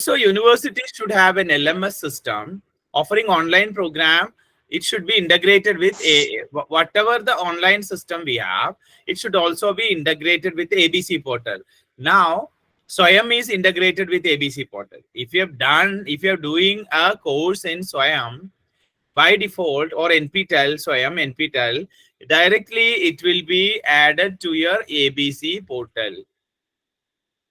So universities should have an LMS system offering online program. It should be integrated with a whatever the online system we have. It should also be integrated with ABC portal. Now, Swayam is integrated with ABC portal. If you are doing a course in Swayam by default or NPTEL, Swayam NPTEL, directly it will be added to your ABC portal.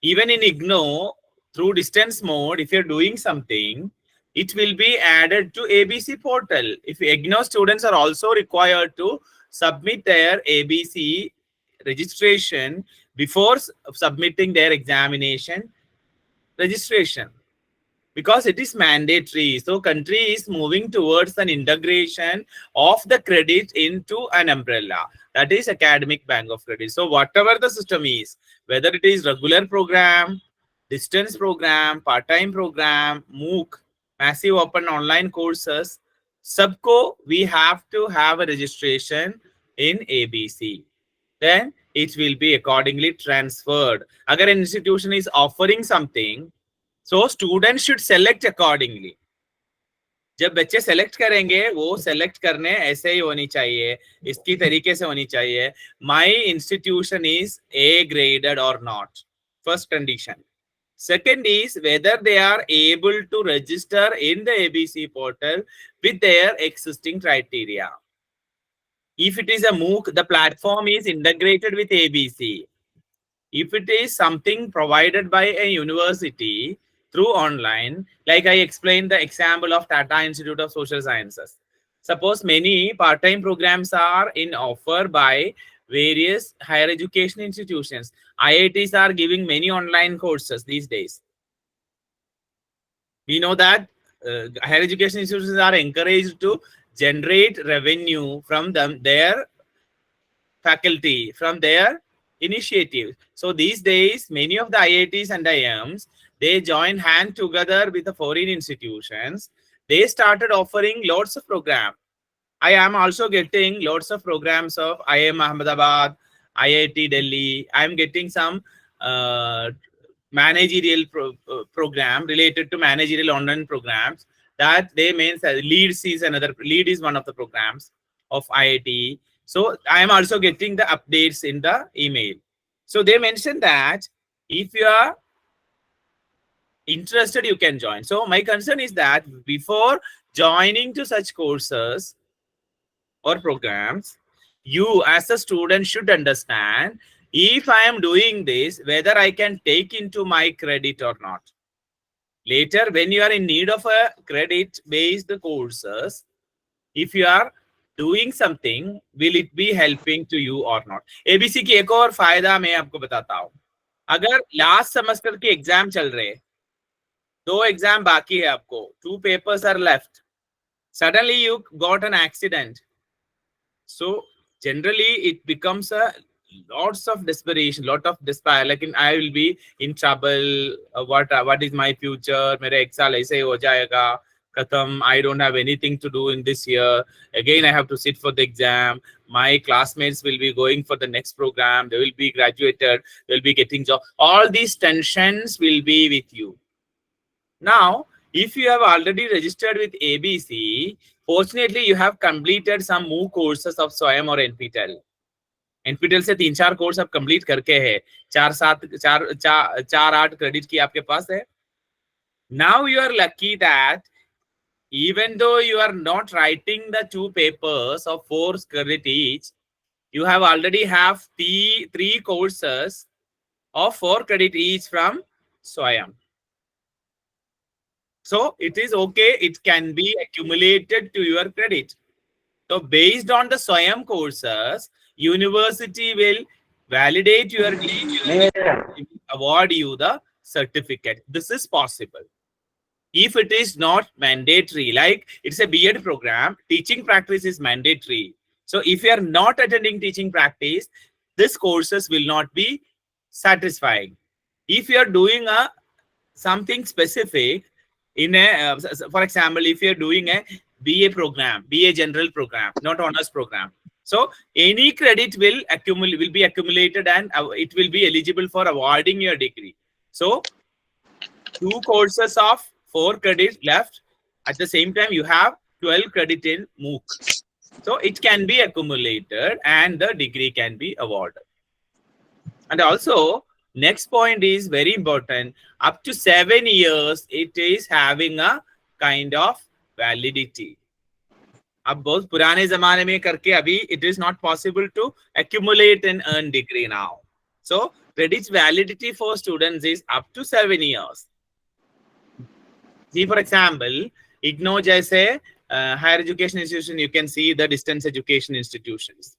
Even in IGNO, through distance mode, if you're doing something, it will be added to ABC portal. If IGNO students are also required to submit their ABC registration before submitting their examination registration, because it is mandatory. So country is moving towards an integration of the credit into an umbrella, that is academic bank of credit. So whatever the system is, whether it is regular program, distance program, part-time program, MOOC, massive open online courses, subco, we have to have a registration in ABC. Then it will be accordingly transferred. Agar an institution is offering something, so students should select accordingly. जब बच्चे select करेंगे, वो select करने ऐसे ही होनी चाहिए, इसकी तरीके से होनी चाहिए. My institution is A graded or not. First condition. Second is whether they are able to register in the ABC portal with their existing criteria. If it is a MOOC, the platform is integrated with ABC. If it is something provided by a university through online, like I explained the example of Tata Institute of Social Sciences. Suppose many part-time programs are in offer by various higher education institutions. IITs are giving many online courses these days. We know that higher education institutions are encouraged to generate revenue from their faculty, from their initiative. So these days, many of the IITs and IIMs, they join hand together with the foreign institutions. They started offering lots of programs. I am also getting lots of programs of IIM Ahmedabad, IIT Delhi. I am getting some managerial program related to managerial online programs that they means lead is one of the programs of IIT. So I am also getting the updates in the email. So they mentioned that if you are interested, you can join. So my concern is that before joining to such courses or programs, you as a student should understand, if I am doing this, whether I can take into my credit or not. Later, when you are in need of a credit-based courses, if you are doing something, will it be helping to you or not? ABC की एक और फायदा मैं आपको बताता हूँ. अगर last semester के एग्जाम चल रहे, 2 एग्जाम बाकी है आपको, 2 papers are left. Suddenly you got an accident. So generally it becomes a lots of desperation, lot of despair. Like I will be in trouble. What is my future? मेरा एक साल ऐसे ही हो जाएगा. Khatam, I don't have anything to do in this year. Again, I have to sit for the exam. My classmates will be going for the next program. They will be graduated. They will be getting job. All these tensions will be with you. Now, if you have already registered with ABC, fortunately, you have completed some MOOC courses of Swayam or NPTEL. NPTEL से 3-4 course आप complete करके है, 4-8 credit की आपके पास है. Now you are lucky that even though you are not writing the 2 papers of 4 credit each, you have already have 3 courses of 4 credit each from Swayam. So it is okay, it can be accumulated to your credit. So based on the Swayam courses, university will validate your degree, award you the certificate. This is possible. If it is not mandatory, like it's a B.Ed program, teaching practice is mandatory. So if you are not attending teaching practice, this courses will not be satisfying. If you are doing something specific in a, for example, if you are doing a BA program, BA general program, not honors program, so any credit will be accumulated and it will be eligible for awarding your degree. So 2 courses of 4 credits left. At the same time, you have 12 credit in MOOC. So it can be accumulated and the degree can be awarded. And also, next point is very important. Up to 7 years, it is having a kind of validity. अब बहुत पुराने जमाने में करके अभी it is not possible to accumulate and earn degree now. So credits validity for students is up to 7 years. See, for example, IGNO jaise higher education institution, you can see the distance education institutions.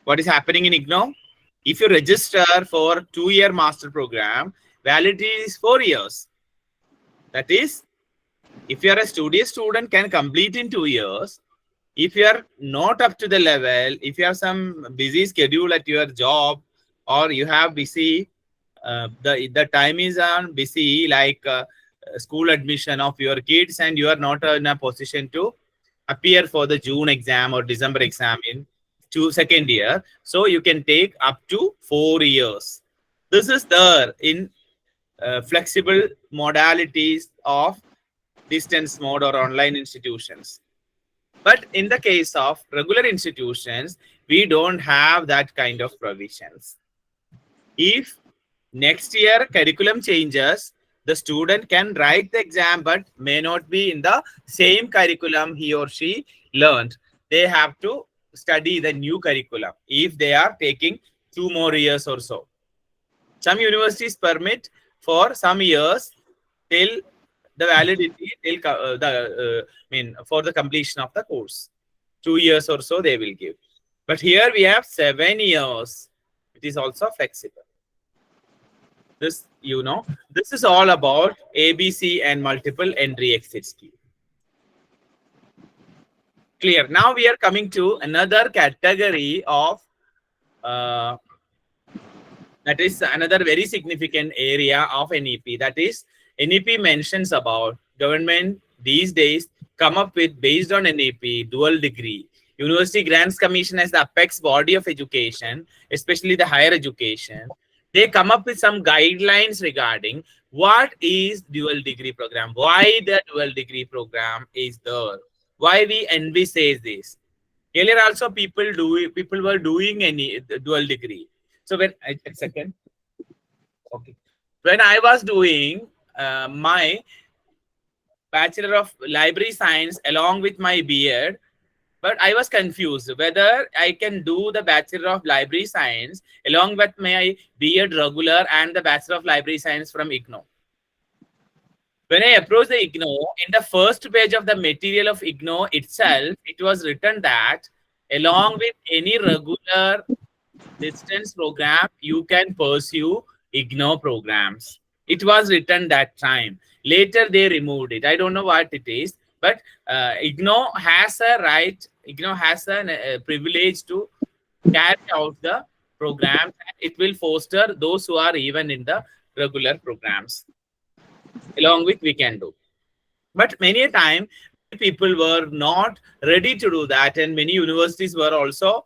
What is happening in IGNO? If you register for 2-year master program, validity is 4 years. That is, if you are a studious student, can complete in 2 years. If you are not up to the level, if you have some busy schedule at your job, or you have busy, the time is on busy, like school admission of your kids, and you are not in a position to appear for the June exam or December exam in second year, so you can take up to 4 years. This is there in flexible modalities of distance mode or online institutions. But in the case of regular institutions, we don't have that kind of provisions. If next year curriculum changes, the student can write the exam but may not be in the same curriculum he or she learned. They have to study the new curriculum if they are taking 2 more years or so. Some universities permit for some years till the validity till for the completion of the course. 2 years or so they will give. But here we have 7 years. It is also flexible. This, this is all about ABC and multiple entry exit scheme. Clear. Now we are coming to another category of that is another very significant area of NEP. That is, NEP mentions about government these days come up with, based on NEP, dual degree. University Grants Commission as the apex body of education, especially the higher education. They come up with some guidelines regarding what is dual degree program, why the dual degree program is there, why we envisage this. Earlier also people were doing any dual degree. So when when I was doing my Bachelor of Library Science along with my B.Ed, but I was confused whether I can do the Bachelor of Library Science along with my B.Ed regular and the Bachelor of Library Science from IGNO. When I approached the IGNO, in the first page of the material of IGNO itself, it was written that along with any regular distance program, you can pursue IGNO programs. It was written that time. Later, they removed it. I don't know what it is. But IGNO has a right, IGNO has a privilege to carry out the programs. It will foster those who are even in the regular programs. Along with we can do. But many a time, people were not ready to do that. And many universities were also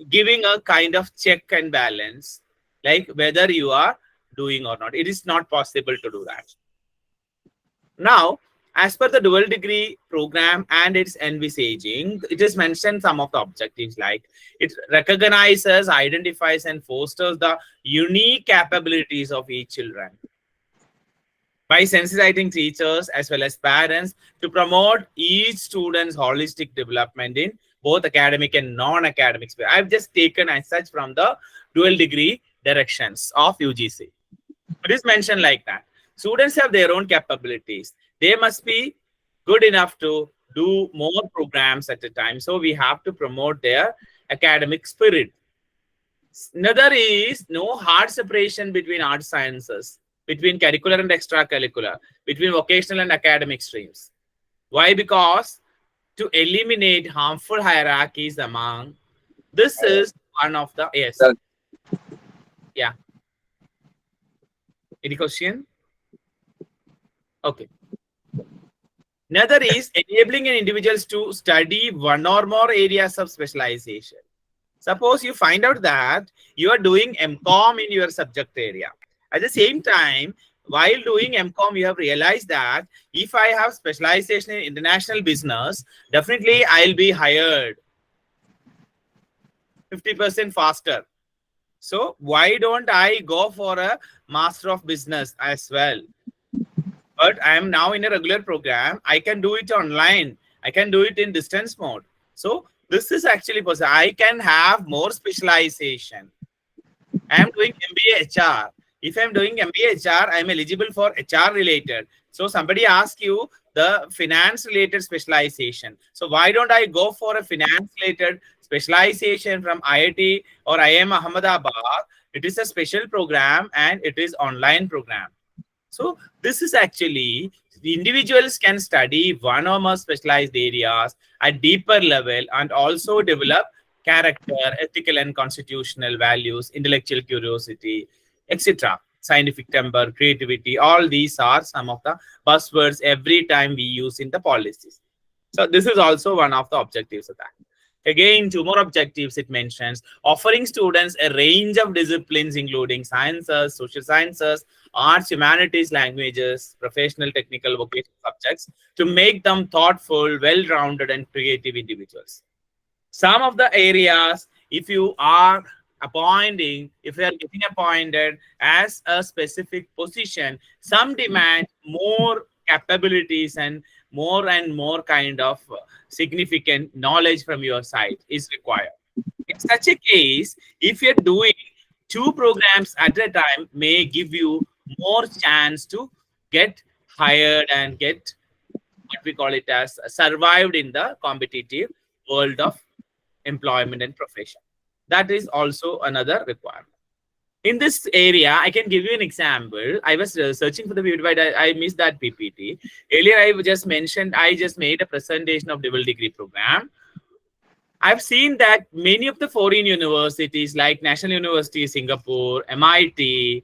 giving a kind of check and balance, like whether you are doing or not. It is not possible to do that. Now, as per the dual degree program and its envisaging, it is mentioned some of the objectives, like it recognizes, identifies, and fosters the unique capabilities of each children by sensitizing teachers as well as parents to promote each student's holistic development in both academic and non-academic sphere. I've just taken as such from the dual degree directions of UGC. It is mentioned like that. Students have their own capabilities. They must be good enough to do more programs at a time. So we have to promote their academic spirit. Another is no hard separation between art sciences, between curricular and extracurricular, between vocational and academic streams. Why? Because to eliminate harmful hierarchies among, this is one of the, yes. Yeah. Any question? Okay. Another is enabling individuals to study one or more areas of specialization. Suppose you find out that you are doing MCOM in your subject area. At the same time, while doing MCOM, you have realized that if I have specialization in international business, definitely I'll be hired 50% faster. So why don't I go for a master of business as well? But I am now in a regular program. I can do it online. I can do it in distance mode. So this is actually possible. I can have more specialization. I am doing MBA HR. If I'm doing MBA HR, I'm eligible for HR related. So somebody asks you the finance related specialization. So why don't I go for a finance related specialization from IIT or IIM Ahmedabad? It is a special program and it is online program. So this is actually the individuals can study one or more specialized areas at deeper level and also develop character, ethical and constitutional values, intellectual curiosity, etc. Scientific temper, creativity, all these are some of the buzzwords every time we use in the policies. So this is also one of the objectives of that. Again, two more objectives it mentions: offering students a range of disciplines, including sciences, social sciences, arts, humanities, languages, professional, technical, vocational subjects, to make them thoughtful, well-rounded, and creative individuals. Some of the areas, if you are if you are getting appointed as a specific position, some demand more capabilities and more kind of significant knowledge from your side is required. In such a case, if you're doing two programs at a time, may give you more chance to get hired and get what we call it as survived in the competitive world of employment and profession. That is also another requirement. In this area, I can give you an example. I was searching for the PPT, but I missed that PPT. Earlier, I just mentioned, I just made a presentation of double degree program. I've seen that many of the foreign universities like National University Singapore, MIT,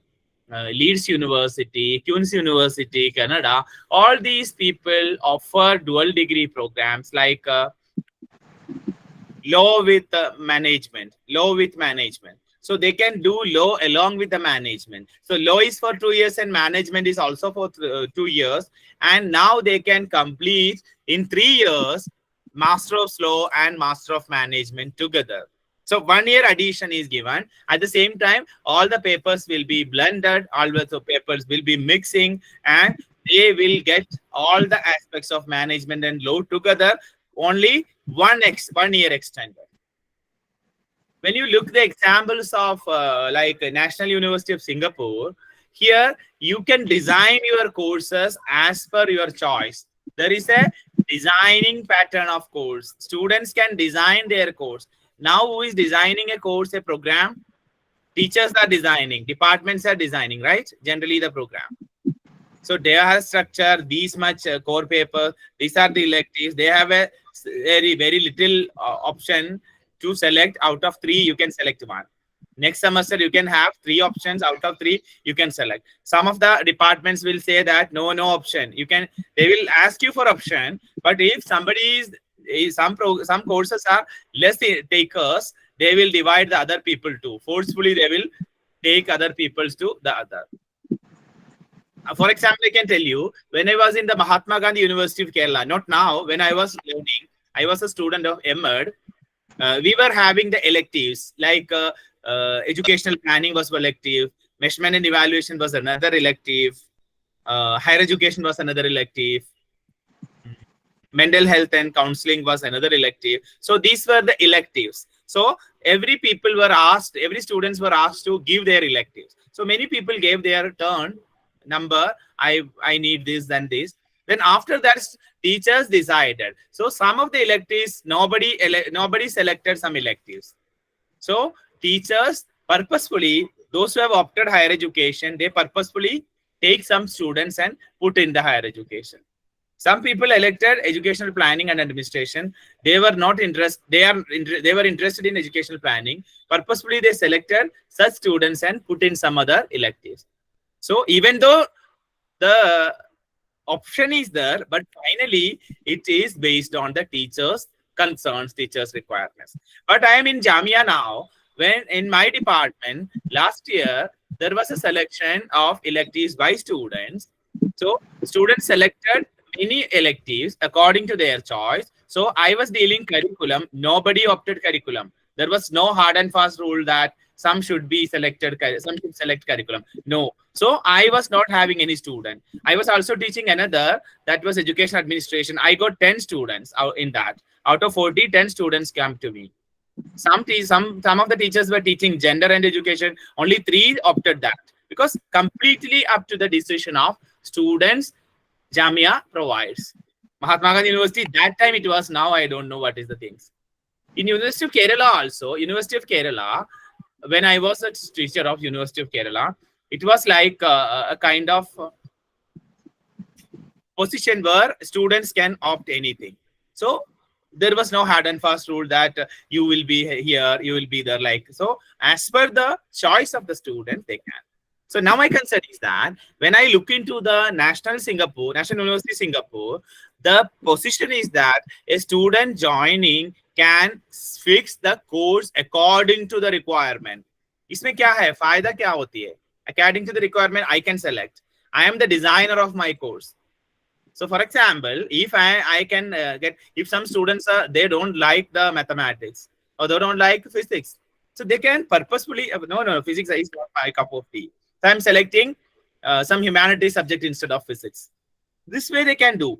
Leeds University, Queen's University, Canada, all these people offer dual degree programs like law with management. So they can do law along with the management. So law is for 2 years and management is also for 2 years. And now they can complete in 3 years Master of Law and Master of Management together. So 1 year addition is given. At the same time, all the papers will be blended, all the papers will be mixing, and they will get all the aspects of management and law together, only 1 year extended. When you look the examples of like National University of Singapore, here you can design your courses as per your choice. There is a designing pattern of course. Students can design their course. Now who is designing a course, a program? Teachers are designing, departments are designing, right? Generally the program. So they have structure, these much core paper, these are the electives. They have a very little option to select. Out of 3, you can select 1. Next semester, you can have 3 options. Out of 3, you can select. Some of the departments will say that no option. They will ask you for option, but if somebody some courses are less takers, they will divide the other people too. Forcefully, they will take other peoples to the other. For example, I can tell you, when I was in the Mahatma Gandhi University of Kerala, not now, when I was learning, I was a student of MEd, we were having the electives, like educational planning was elective, measurement and evaluation was another elective, higher education was another elective, mental health and counseling was another elective. So these were the electives. So every students were asked to give their electives. So many people gave their turn number. I need this and this. Then after that, teachers decided. So some of the electives, nobody selected some electives. So teachers purposefully, those who have opted higher education, they purposefully take some students and put in the higher education. Some people elected educational planning and administration. They were not interested. They were interested in educational planning. Purposefully, they selected such students and put in some other electives. So even though the option is there, but finally it is based on the teachers' concerns, teachers' requirements. But I am in Jamia now. when in my department last year, there was a selection of electives by students. So students selected many electives according to their choice. So I was dealing curriculum. Nobody opted curriculum. There was no hard and fast rule that some should be selected, some should select curriculum. No. So I was not having any student. I was also teaching another, that was education administration. I got 10 students out in that. Out of 40, 10 students came to me. Some of the teachers were teaching gender and education. Only 3 opted that, because completely up to the decision of students Jamia provides. Mahatma Gandhi University, that time it was, now I don't know what is the things. In University of Kerala also, University of Kerala, when I was a teacher of University of Kerala, it was like a kind of position where students can opt anything. So there was no hard and fast rule that you will be here, you will be there. Like, so as per the choice of the student, they can. So now my concern is that when I look into the National University Singapore, the position is that a student joining can fix the course according to the requirement. इसमें क्या है, फायदा क्या होती है? According to the requirement, I can select. I am the designer of my course. So for example, if I can get, if some students they don't like the mathematics or they don't like physics, so they can purposefully, no, physics is not my cup of tea. So I'm selecting some humanities subject instead of physics. This way they can do.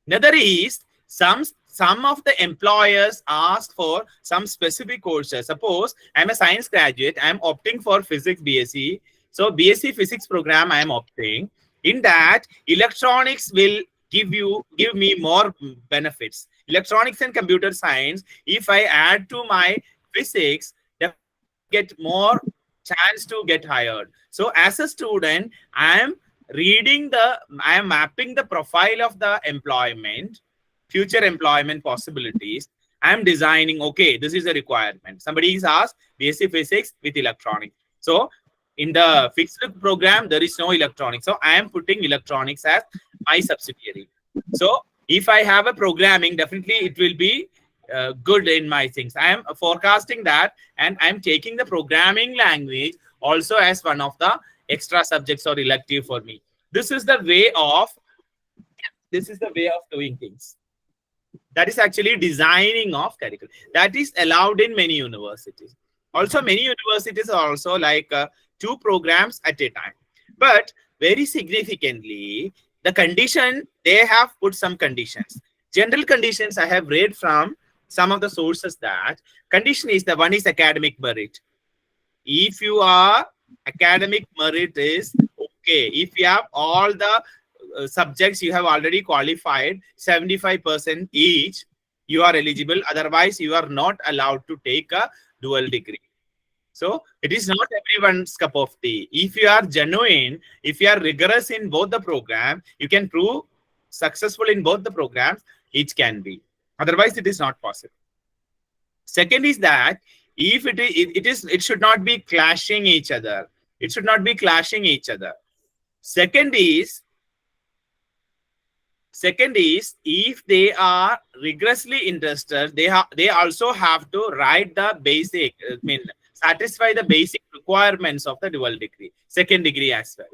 Another is some of the employers ask for some specific courses. Suppose I'm a science graduate, I'm opting for physics BSc. So BSc physics program I am opting. In that, electronics will give me more benefits. Electronics and computer science, if I add to my physics, get more chance to get hired. So as a student, I am mapping the profile of the employment, future employment possibilities. I am designing, okay, this is a requirement. Somebody is asked BSc physics with electronics. So in the fixed program, there is no electronics. So I am putting electronics as my subsidiary. So if I have a programming, definitely it will be good in my things. I am forecasting that, and I am taking the programming language also as one of the extra subjects or elective for me. This is the way of doing things. That is actually designing of curriculum. That is allowed in many universities. Also, many universities are also like 2 programs at a time. But very significantly, the condition, they have put some conditions. General conditions I have read from some of the sources that condition is the one is academic merit. If you are academic merit is okay. If you have all the subjects you have already qualified, 75% each, you are eligible. Otherwise, you are not allowed to take a dual degree. So it is not everyone's cup of tea. If you are genuine, if you are rigorous in both the program, you can prove successful in both the programs, it can be. Otherwise, it is not possible. Second is that if it should not be clashing each other. It should not be clashing each other. Second is if they are rigorously interested, they also have to write the basic, satisfy the basic requirements of the dual degree, second degree as well.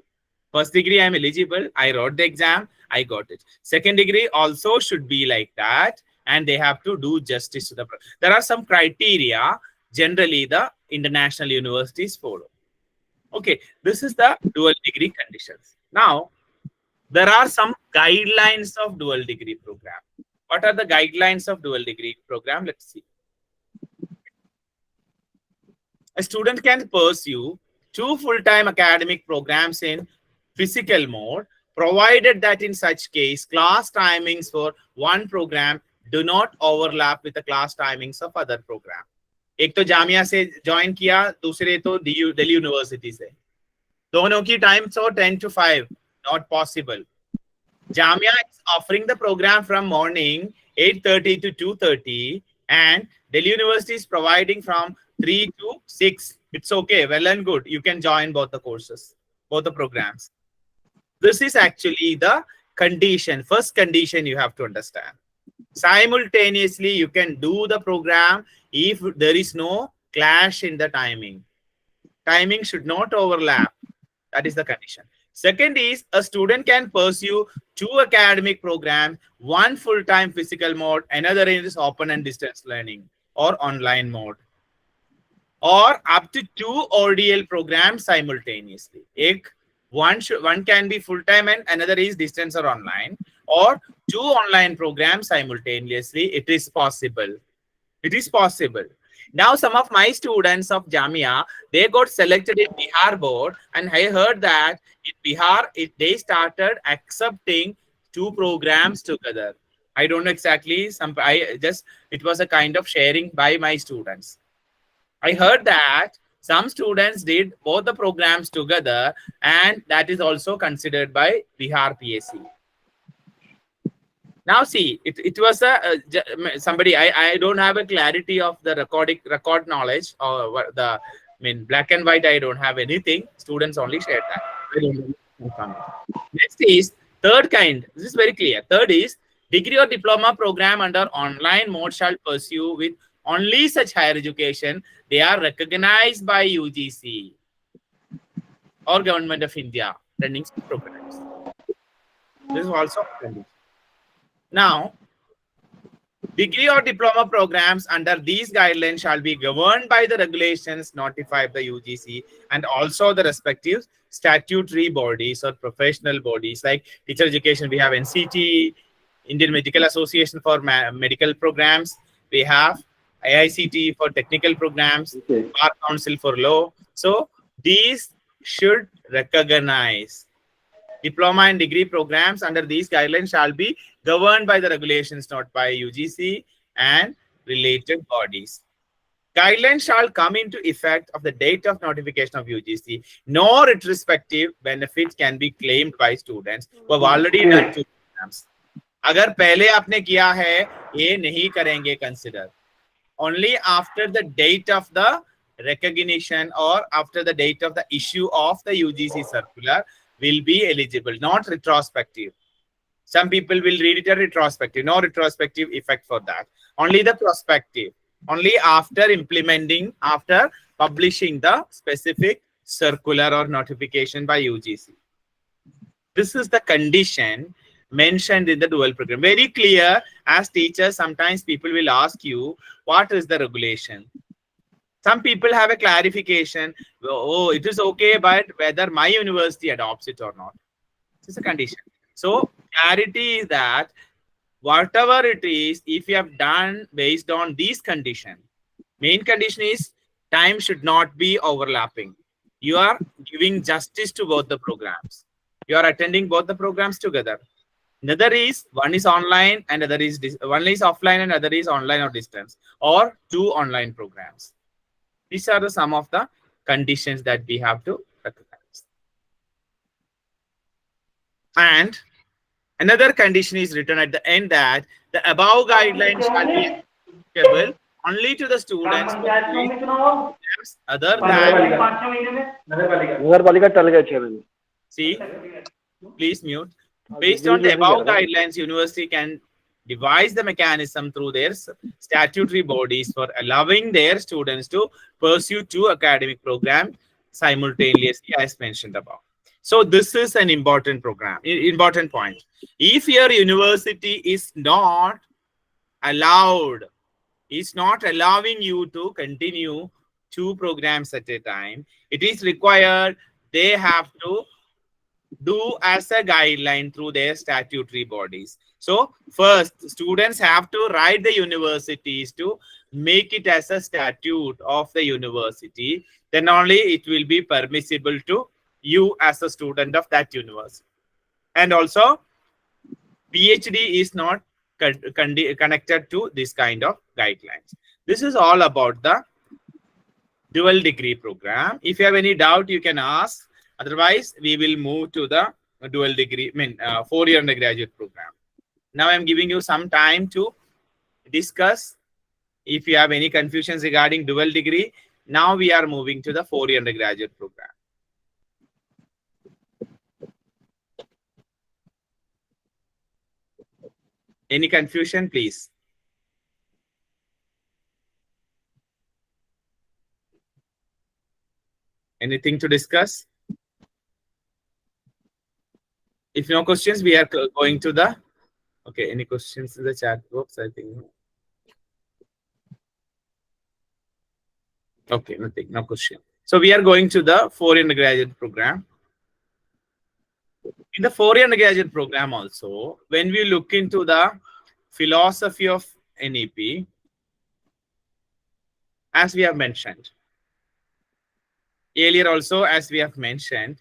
First degree, I am eligible. I wrote the exam. I got it. Second degree also should be like that. And they have to do justice to the. There are some criteria generally the international universities follow. Okay, this is the dual degree conditions. Now, there are some guidelines of dual degree program. What are the guidelines of dual degree program? Let's see. A student can pursue 2 full-time academic programs in physical mode, provided that in such case, class timings for one program do not overlap with the class timings of other program. एक तो जामिया से join किया, दूसरे तो Delhi university से. दोनों की times हो 10 to 5, not possible. Jamia is offering the program from morning 8:30 to 2:30, and Delhi University is providing from 3 to 6. It's okay, well and good. You can join both the courses, both the programs. This is actually the condition, first condition you have to understand. Simultaneously, you can do the program if there is no clash in the timing. Timing should not overlap. That is the condition. Second is a student can pursue two academic programs, one full-time physical mode, another is open and distance learning or online mode, or up to two ODL programs simultaneously. One can be full-time and another is distance or online, or two online programs simultaneously. It is possible. It is possible. Now, some of my students of Jamia, they got selected in Bihar board, and I heard that in Bihar, they started accepting two programs together. I don't know exactly. It was a kind of sharing by my students. I heard that some students did both the programs together, and that is also considered by Bihar PSC. Now see, it was somebody, I don't have a clarity of the record knowledge or what the, I mean, black and white, I don't have anything. Students only shared that. I don't know. Next is third kind. This is very clear. Third is degree or diploma program under online mode shall pursue with only such higher education. They are recognized by UGC or Government of India running programs. This is also a condition. Now, degree or diploma programs under these guidelines shall be governed by the regulations notified by UGC and also the respective statutory bodies or professional bodies like teacher education. We have NCT, Indian Medical Association for medical programs. We have IICT for technical programs, Bar Council for law. So these should recognize diploma and degree programs under these guidelines shall be governed by the regulations not by UGC and related bodies. Guidelines shall come into effect of the date of notification of UGC. No retrospective benefits can be claimed by students who have already done two programs. अगर पहले आपने किया है, ये नहीं करेंगे consider. Only after the date of the recognition or after the date of the issue of the UGC circular will be eligible, not retrospective. Some people will read it as retrospective. No retrospective effect for that. Only the prospective. Only after implementing, after publishing the specific circular or notification by UGC. This is the condition mentioned in the dual program. Very clear. As teachers, sometimes people will ask you, what is the regulation? Some people have a clarification. Oh, it is okay, but whether my university adopts it or not. It's a condition. So clarity is that whatever it is, if you have done based on these conditions, main condition is time should not be overlapping. You are giving justice to both the programs. You are attending both the programs together. Another is one is online and other is one is offline and other is online or distance, or two online programs. These are the some of the conditions that we have to recognize. And another condition is written at the end that the above guidelines shall be applicable only to the students other than. See, please mute. Based on the above guidelines, university can devise the mechanism through their statutory bodies for allowing their students to pursue two academic programs simultaneously, as mentioned above. So this is an important program, important point. If your university is not allowed, is not allowing you to continue two programs at a time, it is required they have to do as a guideline through their statutory bodies. So first, students have to write the universities to make it as a statute of the university. Then only it will be permissible to you as a student of that university. And also, PhD is not connected to this kind of guidelines. This is all about the dual degree program. If you have any doubt, you can ask. Otherwise, we will move to the dual degree, 4-year undergraduate program. Now I'm giving you some time to discuss. If you have any confusions regarding dual degree, now we are moving to the 4-year undergraduate program. Any confusion, please? Anything to discuss? If no questions, we are going to the. Okay, any questions in the chat box? I think. Okay, nothing, no question. So we are going to the 4-year undergraduate program. In the 4-year undergraduate program also, when we look into the philosophy of NEP, as we have mentioned earlier also, as we have mentioned,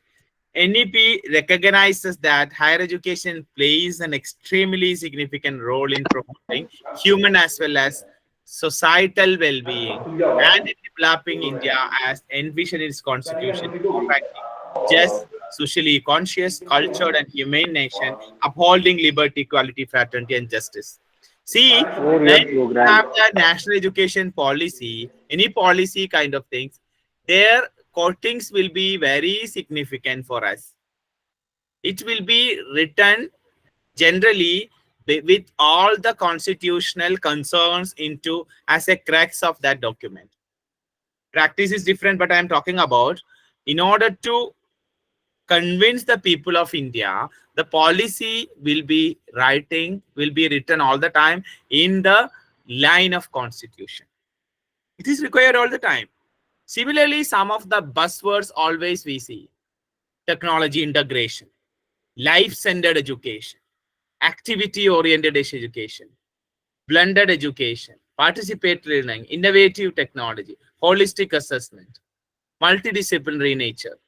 NEP recognizes that higher education plays an extremely significant role in promoting human as well as societal well-being and in developing India as envisioned in its constitution, democratic, just, socially conscious, cultured, and humane nation, upholding liberty, equality, fraternity, and justice. See, when 4 year we program. have the national education policy, any policy kind of things, their quotings will be very significant for us. It will be written generally with all the constitutional concerns into as a crux of that document. Practice is different, but I am talking about in order to convince the people of India, the policy will be written all the time in the line of constitution. It is required all the time. Similarly, some of the buzzwords always we see: technology integration, life-centered education, activity-oriented education, blended education, participatory learning, innovative technology, holistic assessment, multidisciplinary nature,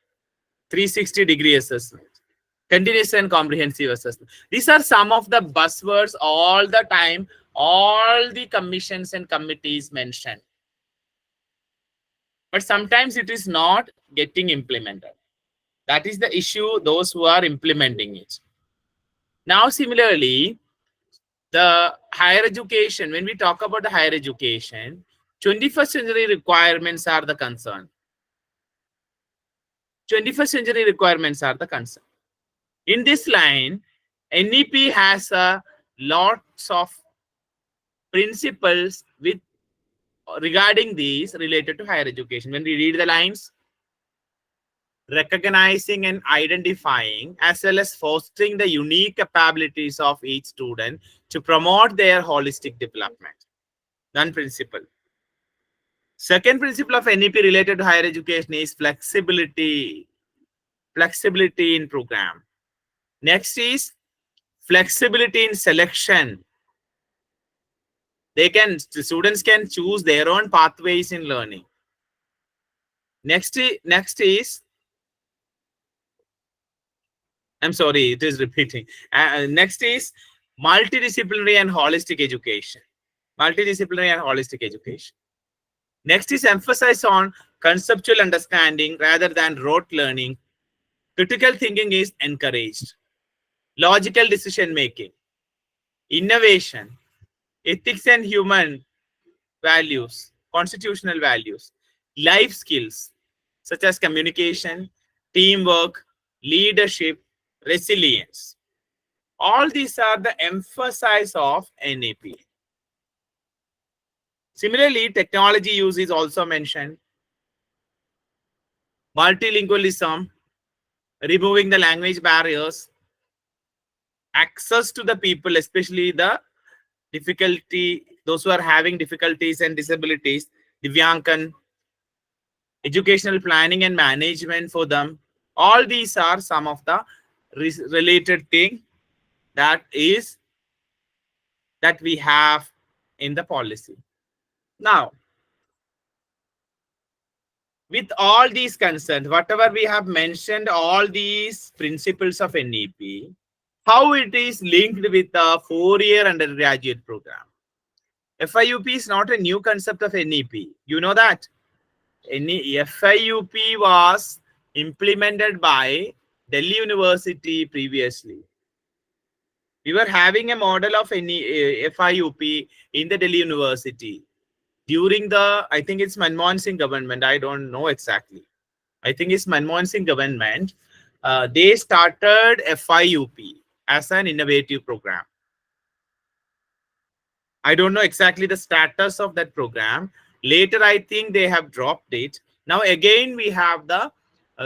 360-degree assessment, continuous and comprehensive assessment. These are some of the buzzwords all the time, all the commissions and committees mention. But sometimes it is not getting implemented. That is the issue, those who are implementing it. Now, similarly, the higher education, when we talk about the higher education, 21st century requirements are the concern. 21st century requirements are the concern. In this line, NEP has a lots of principles with regarding these related to higher education. When we read the lines, recognizing and identifying as well as fostering the unique capabilities of each student to promote their holistic development. One principle. Second principle of NEP related to higher education is flexibility. Flexibility in program. Next is flexibility in selection. The students can choose their own pathways in learning. Next is I'm sorry, it is repeating. Next is multidisciplinary and holistic education. Multidisciplinary and holistic education. Next is emphasize on conceptual understanding rather than rote learning. Critical thinking is encouraged. Logical decision making, innovation, ethics and human values, constitutional values, life skills such as communication, teamwork, leadership, resilience. All these are the emphasis of NAP. Similarly, technology use is also mentioned. Multilingualism, removing the language barriers, access to the people, especially the those who are having difficulties and disabilities, Divyankan, educational planning and management for them. All these are some of the related thing that we have in the policy. Now, with all these concerns, whatever we have mentioned, all these principles of NEP, how it is linked with the 4-year undergraduate program. FIUP is not a new concept of NEP. You know that. FIUP was implemented by Delhi University previously. We were having a model of FIUP in the Delhi University during the, I think it's Manmohan Singh government. I don't know exactly. I think it's Manmohan Singh government. They started FIUP as an innovative program. I don't know exactly the status of that program. Later, I think they have dropped it. Now, again, we have the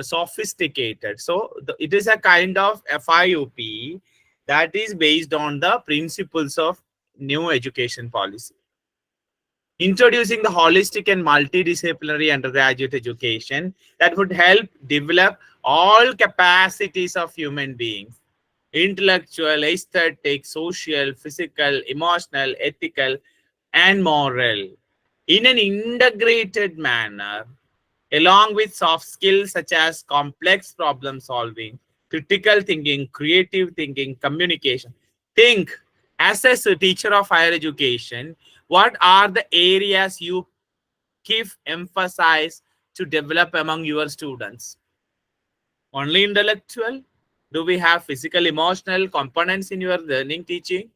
sophisticated. So it is a kind of FIUP that is based on the principles of new education policy. Introducing the holistic and multidisciplinary undergraduate education that would help develop all capacities of human beings: intellectual, aesthetic, social, physical, emotional, ethical, and moral, in an integrated manner, along with soft skills such as complex problem solving, critical thinking, creative thinking, communication. Think, as a teacher of higher education, what are the areas you give emphasize to develop among your students? Only intellectual? Do we have physical, emotional components in your learning teaching?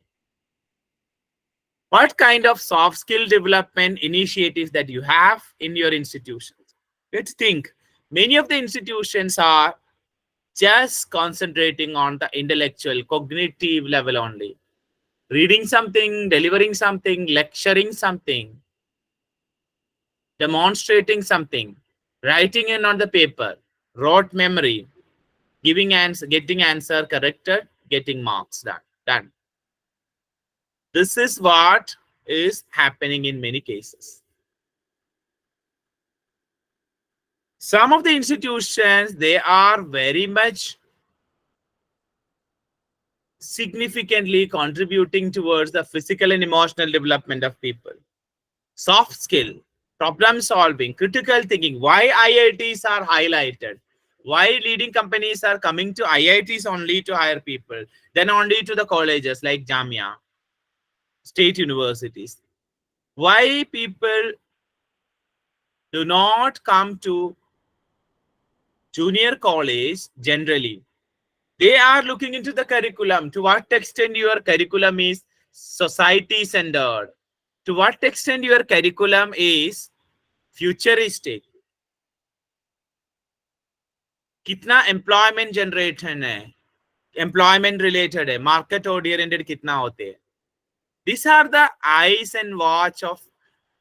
What kind of soft skill development initiatives that you have in your institutions? Let's think. Many of the institutions are just concentrating on the intellectual, cognitive level only. Reading something, delivering something, lecturing something, demonstrating something, writing in on the paper, rote memory, giving answer, getting answer corrected, getting marks done. Done. This is what is happening in many cases. Some of the institutions, they are very much significantly contributing towards the physical and emotional development of people. Soft skill, problem solving, critical thinking. Why IITs are highlighted? Why leading companies are coming to IITs only to hire people, then only to the colleges like JMI, state universities? Why people do not come to junior college generally? They are looking into the curriculum. To what extent your curriculum is society centered? To what extent your curriculum is futuristic? कितना employment generation है, employment related है, market oriented कितना होते हैं? These are the eyes and watch of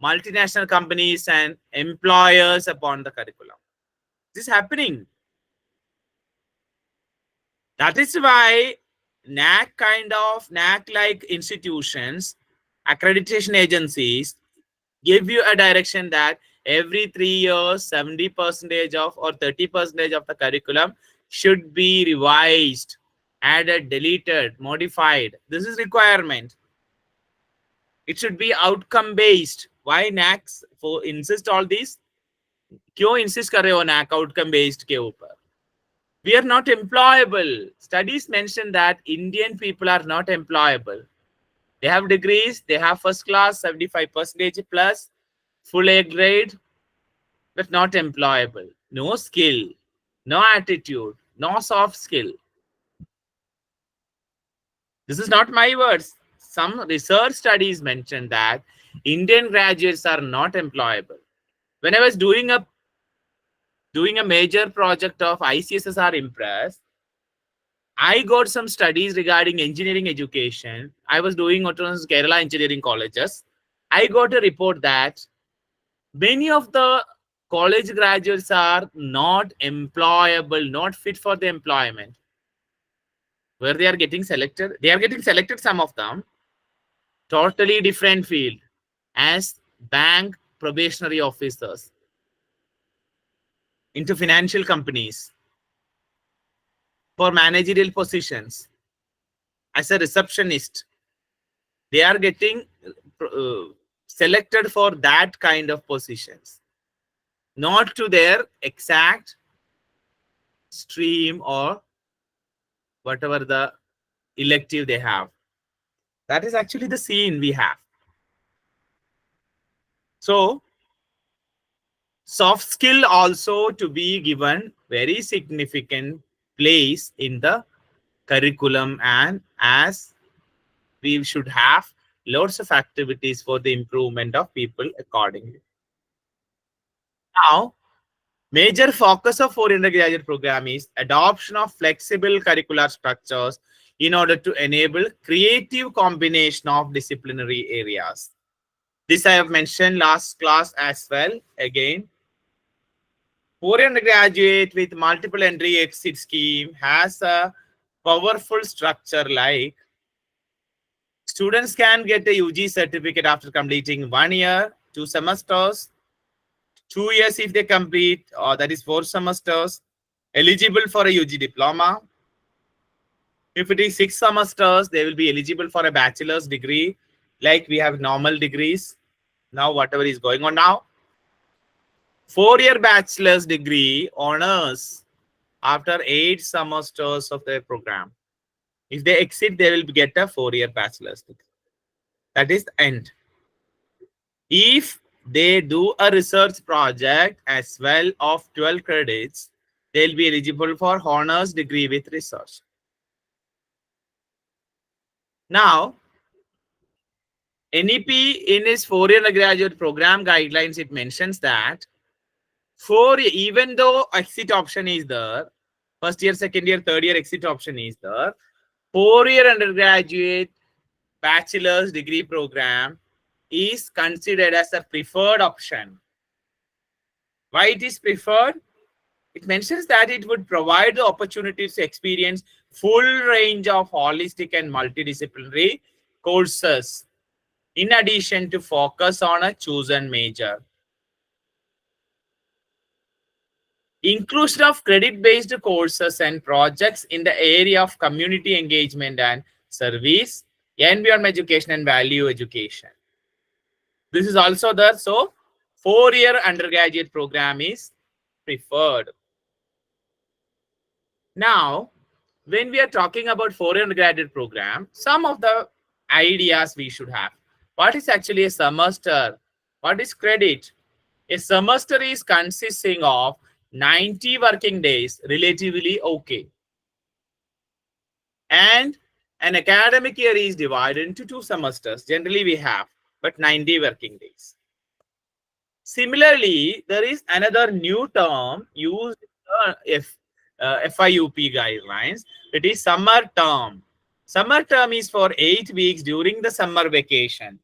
multinational companies and employers upon the curriculum. This is happening. That is why NAC like institutions, accreditation agencies, give you a direction that every 3 years, 70% of or 30% of the curriculum should be revised, added, deleted, modified. This is requirement. It should be outcome based. Why NACs for insist all these? क्यों insist कर रहे हो NAC outcome based के ऊपर? We are not employable. Studies mention that Indian people are not employable. They have degrees, they have first class, 75% plus, full A grade, but not employable. No skill, no attitude, no soft skill. This is not my words. Some research studies mention that Indian graduates are not employable. When I was doing a major project of ICSSR Impress, I got some studies regarding engineering education. I was doing autonomous Kerala engineering colleges. I got a report that many of the college graduates are not employable, not fit for the employment. Where they are getting selected? They are getting selected, some of them, totally different field, as bank probationary officers, into financial companies, for managerial positions, as a receptionist. They are getting selected for that kind of positions, not to their exact stream or whatever the elective they have. That is actually the scene we have. So soft skill also to be given very significant place in the curriculum, and as we should have lots of activities for the improvement of people accordingly. Now, major focus of foreign undergraduate program is adoption of flexible curricular structures in order to enable creative combination of disciplinary areas. This I have mentioned last class as well. Again, Foreign undergraduate with multiple entry exit scheme has a powerful structure like students can get a UG certificate after completing 1 year, 2 semesters, 2 years if they complete, or that is 4 semesters, eligible for a UG diploma. If it is 6 semesters, they will be eligible for a bachelor's degree, like we have normal degrees. Now, whatever is going on now, 4 year bachelor's degree honors after 8 semesters of their program. If they exit, they will get a 4 year bachelor's degree. That is the end. If they do a research project as well of 12 credits, they'll be eligible for honors degree with research. Now, NEP in its 4 year graduate program guidelines, it mentions that even though exit option is there, first year, second year, third year exit option is there, 4 year undergraduate bachelor's degree program is considered as a preferred option. Why it is preferred? It mentions that it would provide the opportunities to experience full range of holistic and multidisciplinary courses in addition to focus on a chosen major. Inclusion of credit-based courses and projects in the area of community engagement and service, environment education and value education. This is also there. So 4 year undergraduate program is preferred. Now, when we are talking about 4 year undergraduate program, some of the ideas we should have. What is actually a semester? What is credit? A semester is consisting of 90 working days, relatively okay. And an academic year is divided into 2 semesters. Generally we have, but 90 working days. Similarly, there is another new term used in the FIUP guidelines. It is summer term. Summer term is for 8 weeks during the summer vacation.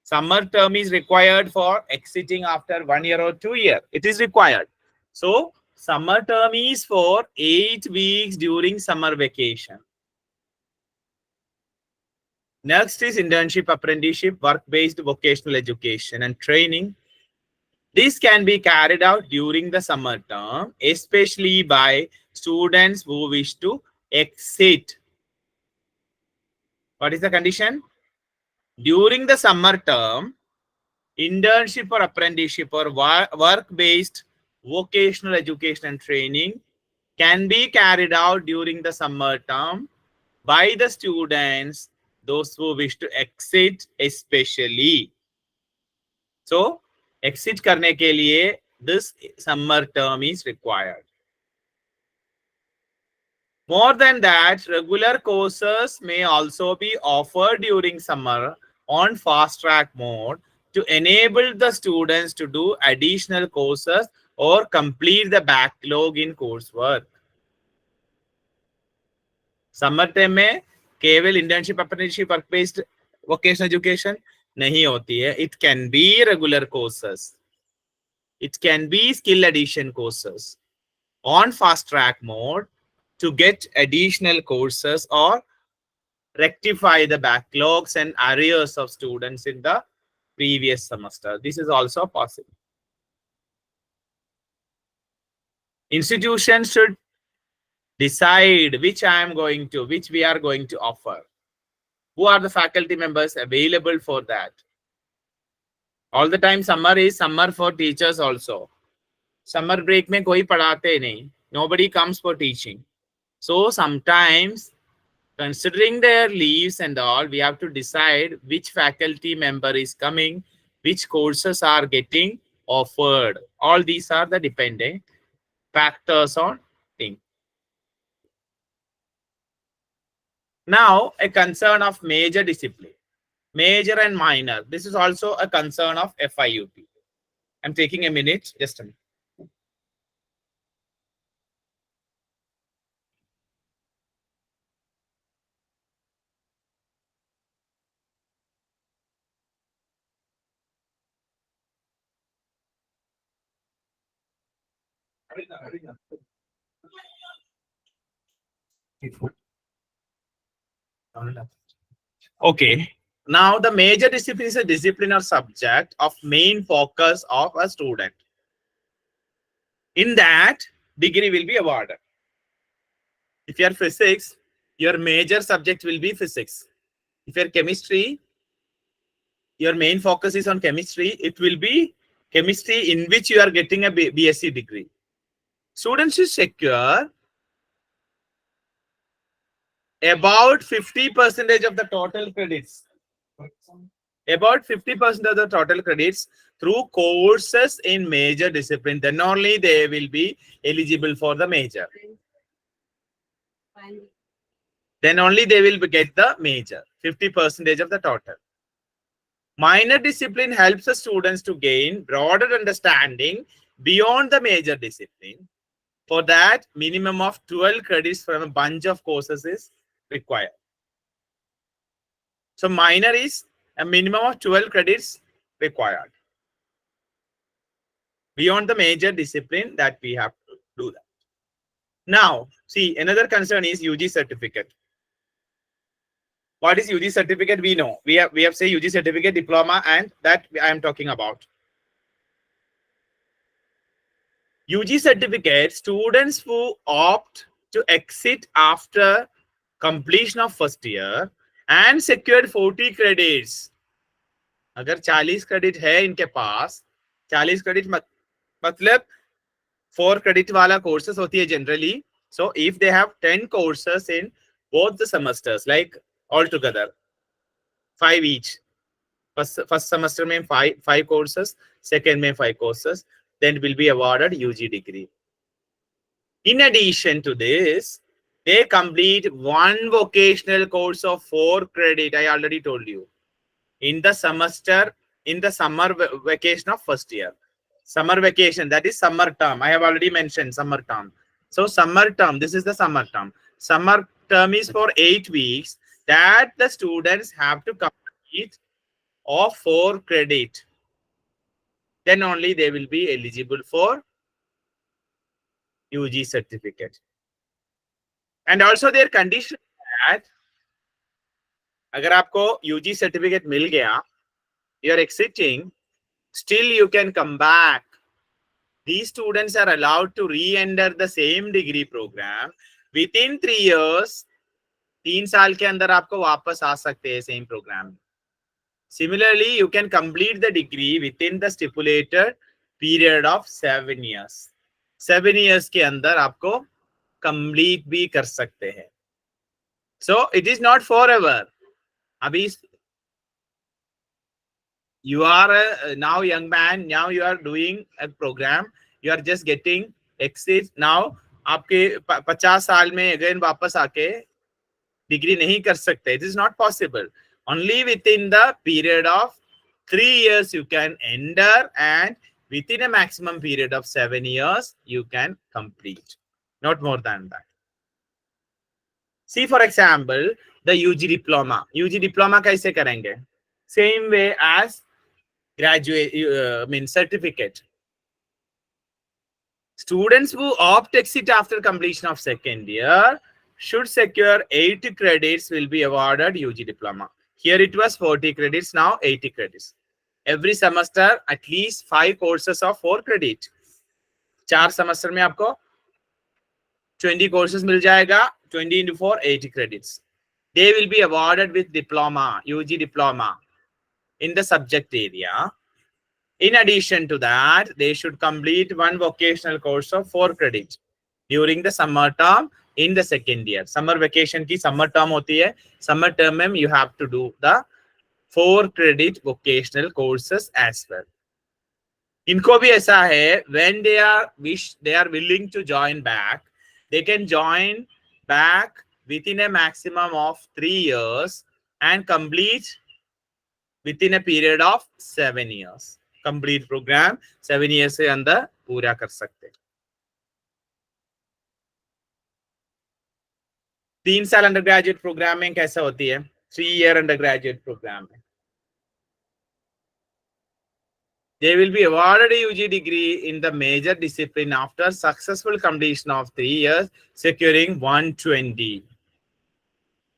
Summer term is required for exiting after 1 year or 2 years. It is required. So, summer term is for 8 weeks during summer vacation. Next is internship, apprenticeship, work-based vocational education and training. This can be carried out during the summer term, especially by students who wish to exit. What is the condition? During the summer term, internship or apprenticeship or work-based vocational education and training can be carried out during the summer term by the students, those who wish to exit especially. So, exit करने के लिए this summer term is required. More than that, regular courses may also be offered during summer on fast track mode to enable the students to do additional courses or complete the backlog in coursework. Summer time में केवल internship, apprenticeship, work based vocational education नहीं होती है. It can be regular courses. It can be skill addition courses on fast track mode to get additional courses or rectify the backlogs and arrears of students in the previous semester. This is also possible. Institutions should decide which we are going to offer. Who are the faculty members available for that? All the time summer is summer for teachers also. Summer break में कोई पढ़ाते नहीं. Nobody comes for teaching. So sometimes, considering their leaves and all, we have to decide which faculty member is coming, which courses are getting offered. All these are the dependent factors on thing. Now, a concern of major discipline, major and minor. This is also a concern of FIUP. I'm taking a minute, just a minute. Okay. Now the major discipline is a discipline or subject of main focus of a student. In that, degree will be awarded. If you are physics, your major subject will be physics. If you are chemistry, your main focus is on chemistry. It will be chemistry in which you are getting a BSc degree. Students should secure about 50% of the total credits. About 50% of the total credits through courses in major discipline. Then only they will be eligible for the major. Then only they will get the major. 50% of the total. Minor discipline helps the students to gain broader understanding beyond the major discipline. For that, minimum of 12 credits from a bunch of courses is required. So minor is a minimum of 12 credits required. Beyond the major discipline that we have to do that. Now, see, another concern is UG certificate. What is UG certificate? We know. We have say UG certificate, diploma, and that I am talking about. UG certificate, students who opt to exit after completion of first year and secured 40 credits. अगर 40 credit है इनके पास, 40 credit मतलब 4 credit वाला courses होती है generally. So if they have 10 courses in both the semesters, like altogether 5 each. First semester में 5 courses, second में 5 courses, then will be awarded UG degree. In addition to this, they complete one vocational course of 4 credit. I already told you. In the semester, in the summer vacation of first year. Summer vacation, that is summer term. I have already mentioned summer term. So summer term, this is the summer term. Summer term is for 8 weeks that the students have to complete of 4 credit. Then only they will be eligible for UG certificate. And also their condition that अगर आपको UG certificate मिल गया, you are exiting, still you can come back. These students are allowed to re-enter the same degree program within 3 years. 3 साल के अंदर आपको वापस आ सकते हैं same program. Similarly, you can complete the degree within the stipulated period of 7 years. 7 years के अंदर आपको complete भी कर सकते हैं. So it is not forever. अभी you are a now young man, now you are doing a program, you are just getting exit. Now आपके 50 साल में again वापस आके डिग्री नहीं कर सकते. It is not possible. Only within the period of 3 years you can enter, and within a maximum period of 7 years you can complete. Not more than that. See, for example, the UG diploma. UG diploma कैसे करेंगे? Same way as graduate, certificate. Students who opt exit after completion of second year should secure 80 credits will be awarded UG diploma. Here it was 40 credits, now 80 credits. Every semester at least 5 courses of 4 credit. 4 semester में आपको 20 courses मिल जाएगा. 20 into 4, 80 credits. They will be awarded with diploma, UG diploma in the subject area. In addition to that, they should complete one vocational course of 4 credits during the summer term in the second year. Summer vacation की summer term होती है. Summer term में you have to do the 4 credit vocational courses as well. इनको भी ऐसा है, when they are willing to join back, they can join back within a maximum of 3 years and complete within a period of 7 years. Complete program 7 years से अंदर पूरा कर सकते हैं. 3 साल अंडर ग्रेजुएट प्रोग्राम में कैसा होती है? 3 year अंडर ग्रेजुएट प्रोग्राम में They will be awarded a UG degree in the major discipline after successful completion of 3 years, securing 120.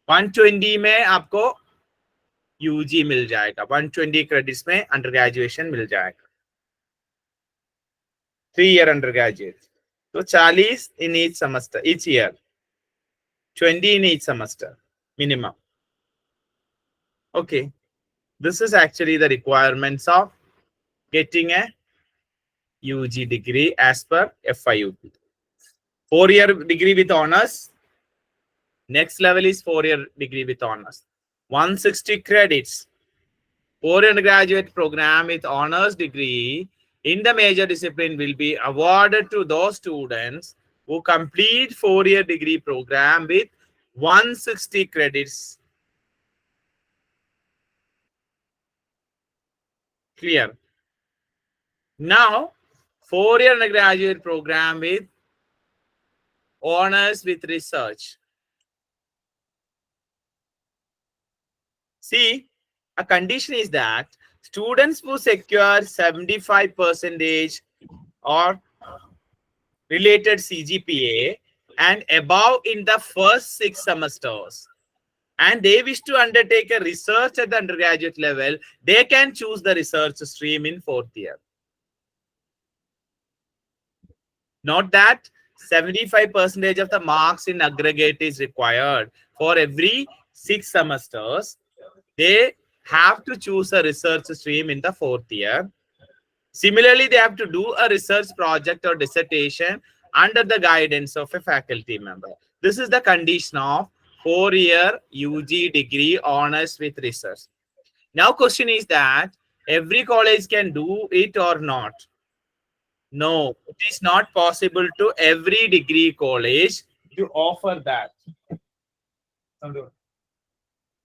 120 में आपको यूजी मिल जाएगा, 120 क्रेडिट्स में अंडर ग्रेजुएशन मिल जाएगा, 3 year अंडर ग्रेजुएट. तो 40 in each semester, each year, 20 in each semester minimum. Okay, this is actually the requirements of getting a UG degree as per FIUP. 4-year degree with honors. Next level is 4-year degree with honors. 160 credits. 4-year undergraduate program with honors degree in the major discipline will be awarded to those students who complete 4-year degree program with 160 credits. Clear? Now, 4-year undergraduate program with honors with research. See, a condition is that students who secure 75% or related CGPA and above in the first 6 semesters, and they wish to undertake a research at the undergraduate level, they can choose the research stream in 4th year. Note that 75% of the marks in aggregate is required for every 6 semesters. They have to choose a research stream in the 4th year. Similarly, they have to do a research project or dissertation under the guidance of a faculty member. This is the condition of 4-year UG degree honors with research. Now, question is that every college can do it or not? No, it is not possible to every degree college to offer that.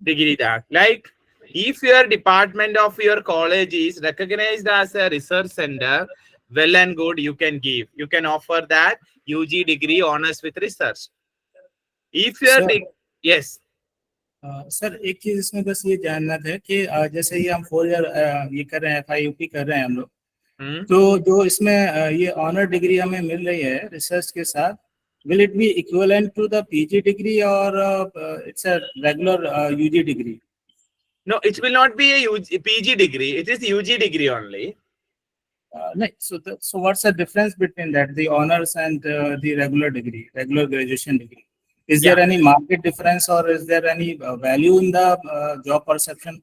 Degree that. Like, if your department of your college is recognized as a research center, well and good, you can give. You can offer that UG degree honors with research. If your yes. Sir एक चीज इसमें बस ये जानना था कि जैसे ये हम 4 ईयर ये कर रहे हैं, FIUP कर रहे हैं हम लोग, तो जो इसमें ये ऑनर डिग्री हमें मिल रही है रिसर्च के साथ, will it be equivalent to the PG degree or it's a regular UG degree? No, it will not be a PG degree. It is UG degree only. So what's the difference between that, the honors and the regular degree, regular graduation degree? Is there any market difference or is there any value in the job perception?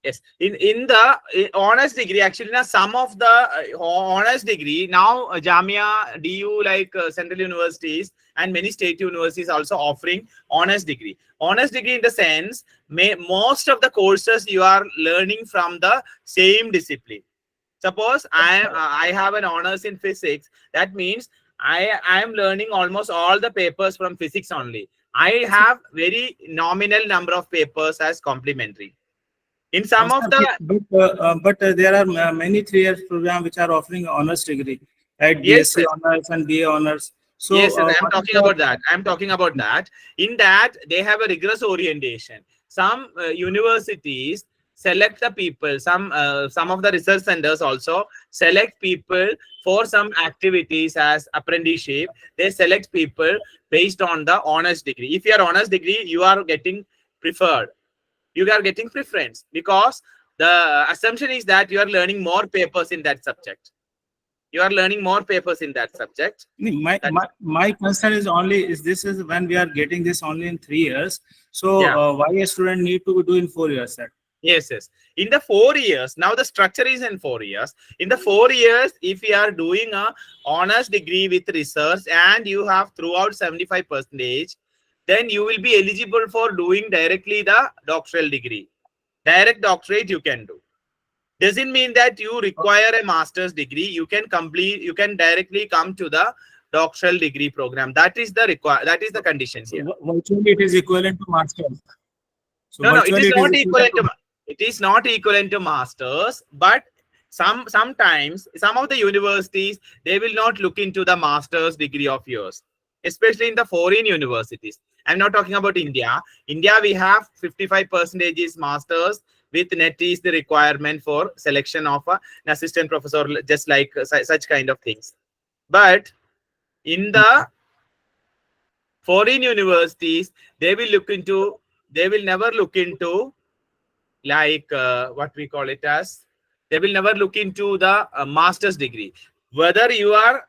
Yes, in the honors degree, actually, now some of the honors degree now JMI, DU, like central universities and many state universities also offering honors degree. Honors degree in the sense, most of the courses you are learning from the same discipline. Suppose I have an honors in physics. That means I am learning almost all the papers from physics only. I have very nominal number of papers as complementary. In some of the but there are many 3 years program which are offering honors degree, right? Yes, BSc honors and BA honors. So yes, I'm talking about that. I'm talking about that. In that, they have a rigorous orientation. Some universities select the people. Some of the research centers also select people for some activities as apprenticeship. They select people based on the honors degree. If you are honors degree, you are getting preferred. You are getting preference because the assumption is that you are learning more papers in that subject. You are learning more papers in that subject. My concern is only this is when we are getting this only in 3 years. So why a student need to do in 4 years, sir? Yes. In the 4 years, now the structure is in 4 years. In the 4 years, if you are doing a honors degree with research and you have throughout 75%, then you will be eligible for doing directly the doctoral degree. Direct doctorate you can do. Doesn't mean that you require a master's degree. You can directly come to the doctoral degree program. That is the condition here. Virtually it is equivalent to master's. So no, it is not equivalent to. It is not equivalent to masters, but sometimes some of the universities, they will not look into the master's degree of yours, especially in the foreign universities. I'm not talking about India. India, we have 55% is masters, with net is the requirement for selection of an assistant professor, just like such kind of things. But in the foreign universities, they will never look into like what we call it as, they will never look into the master's degree. Whether you are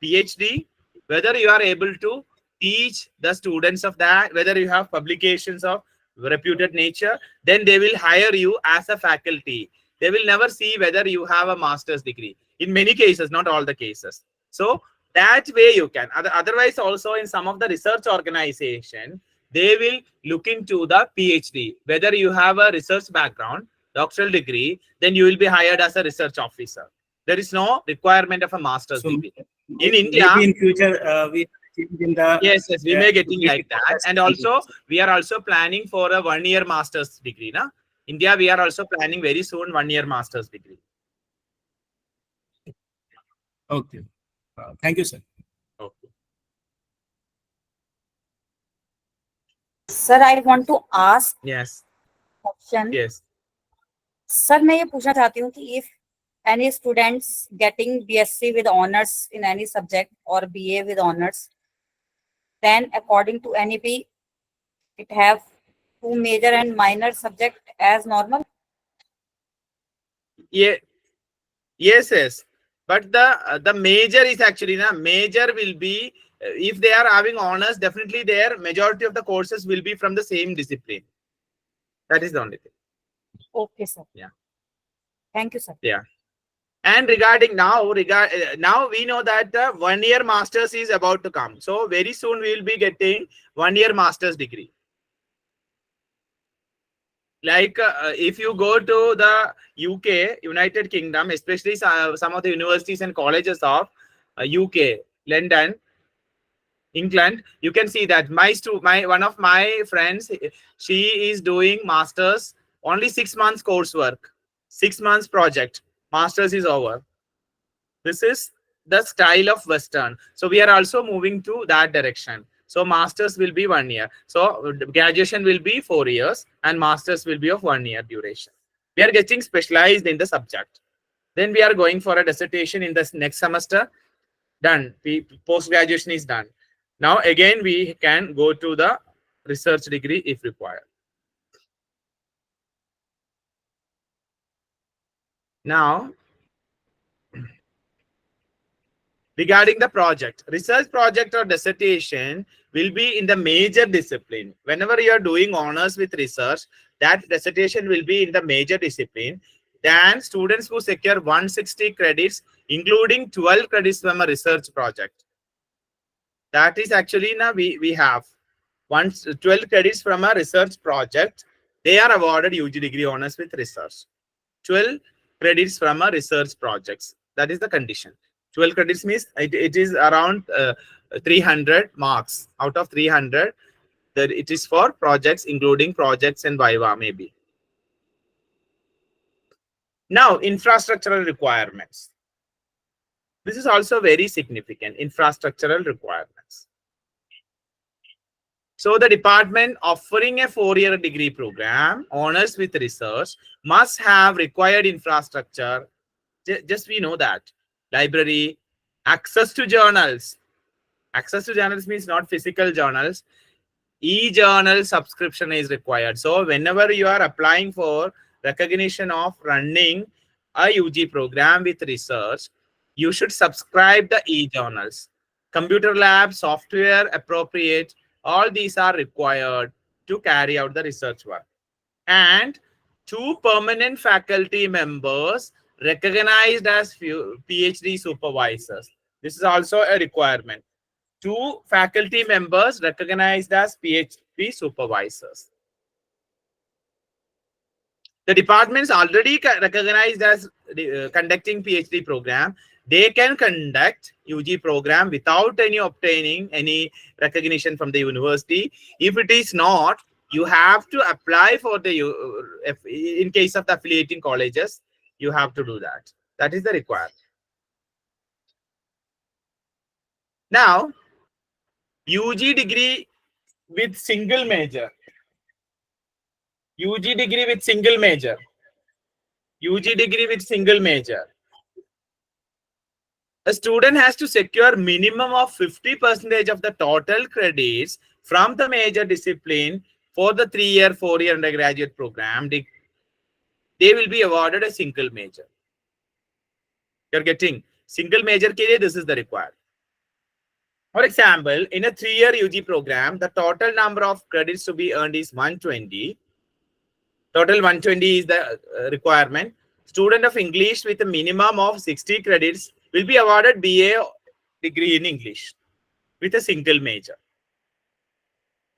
PhD, whether you are able to teach the students of that, whether you have publications of reputed nature, then they will hire you as a faculty. They will never see whether you have a master's degree. In many cases, not all the cases. So that way you can. Otherwise, also in some of the research organization, they will look into the PhD. Whether you have a research background, doctoral degree, then you will be hired as a research officer. There is no requirement of a master's degree. In India, maybe in future we change in the yes, we may getting like that. And also we are also planning for a 1-year master's degree. Na? India, we are also planning very soon 1-year master's degree. Okay. Thank you, sir. Okay. Sir, I want to ask Yes. question. Yes. Sir, मैं ये पूछना चाहती हूँ कि if any students getting BSc with honors in any subject or BA with honors, then according to NEP, it have 2 major and minor subject as normal. Yeah. Yes. But the major is actually major will be if they are having honors, definitely their majority of the courses will be from the same discipline. That is the only thing. Okay, sir. Yeah. Thank you, sir. Yeah. And regarding now we know that the 1-year masters is about to come. So very soon we will be getting 1-year master's degree. Like if you go to the UK, United Kingdom, especially some of the universities and colleges of UK, London, England, you can see that one of my friends, she is doing masters, only 6 months coursework, 6 months project, masters is over. This is the style of Western. So we are also moving to that direction. So masters will be 1 year. So graduation will be 4 years and masters will be of 1 year duration. We are getting specialized in the subject. Then we are going for a dissertation in the next semester. Done. Post graduation is done. Now again we can go to the research degree if required. Now, regarding the project, research project or dissertation will be in the major discipline. Whenever you are doing honors with research, that dissertation will be in the major discipline. Then students who secure 160 credits, including 12 credits from a research project. That is actually now we have 12 credits from a research project. They are awarded UG degree honors with research. 12 credits from a research projects. That is the condition. 12 credits means it is around 300 marks. Out of 300, that it is for projects, including projects and Viva maybe. Now, infrastructural requirements. This is also very significant, infrastructural requirements. So the department offering a 4-year degree program, honors with research, must have required infrastructure. Just we know that. Library, access to journals. Access to journals means not physical journals. E-journal subscription is required. So whenever you are applying for recognition of running a UG program with research, you should subscribe the e-journals. Computer lab, software appropriate, all these are required to carry out the research work. And 2 permanent faculty members recognized as PhD supervisors. This is also a requirement. 2 faculty members recognized as PhD supervisors. The departments already recognized as conducting PhD program. They can conduct UG program without any obtaining any recognition from the university. If it is not, you have to apply for the, in case of the affiliating colleges, you have to do that. That is the requirement. Now, UG degree with single major. UG degree with single major. UG degree with single major. A student has to secure minimum of 50% of the total credits from the major discipline for the 3-year, 4-year undergraduate program. They will be awarded a single major. You're getting single major ke liye, this is the required. For example, in a 3-year UG program, the total number of credits to be earned is 120. Total 120 is the requirement. Student of English with a minimum of 60 credits will be awarded BA degree in English with a single major.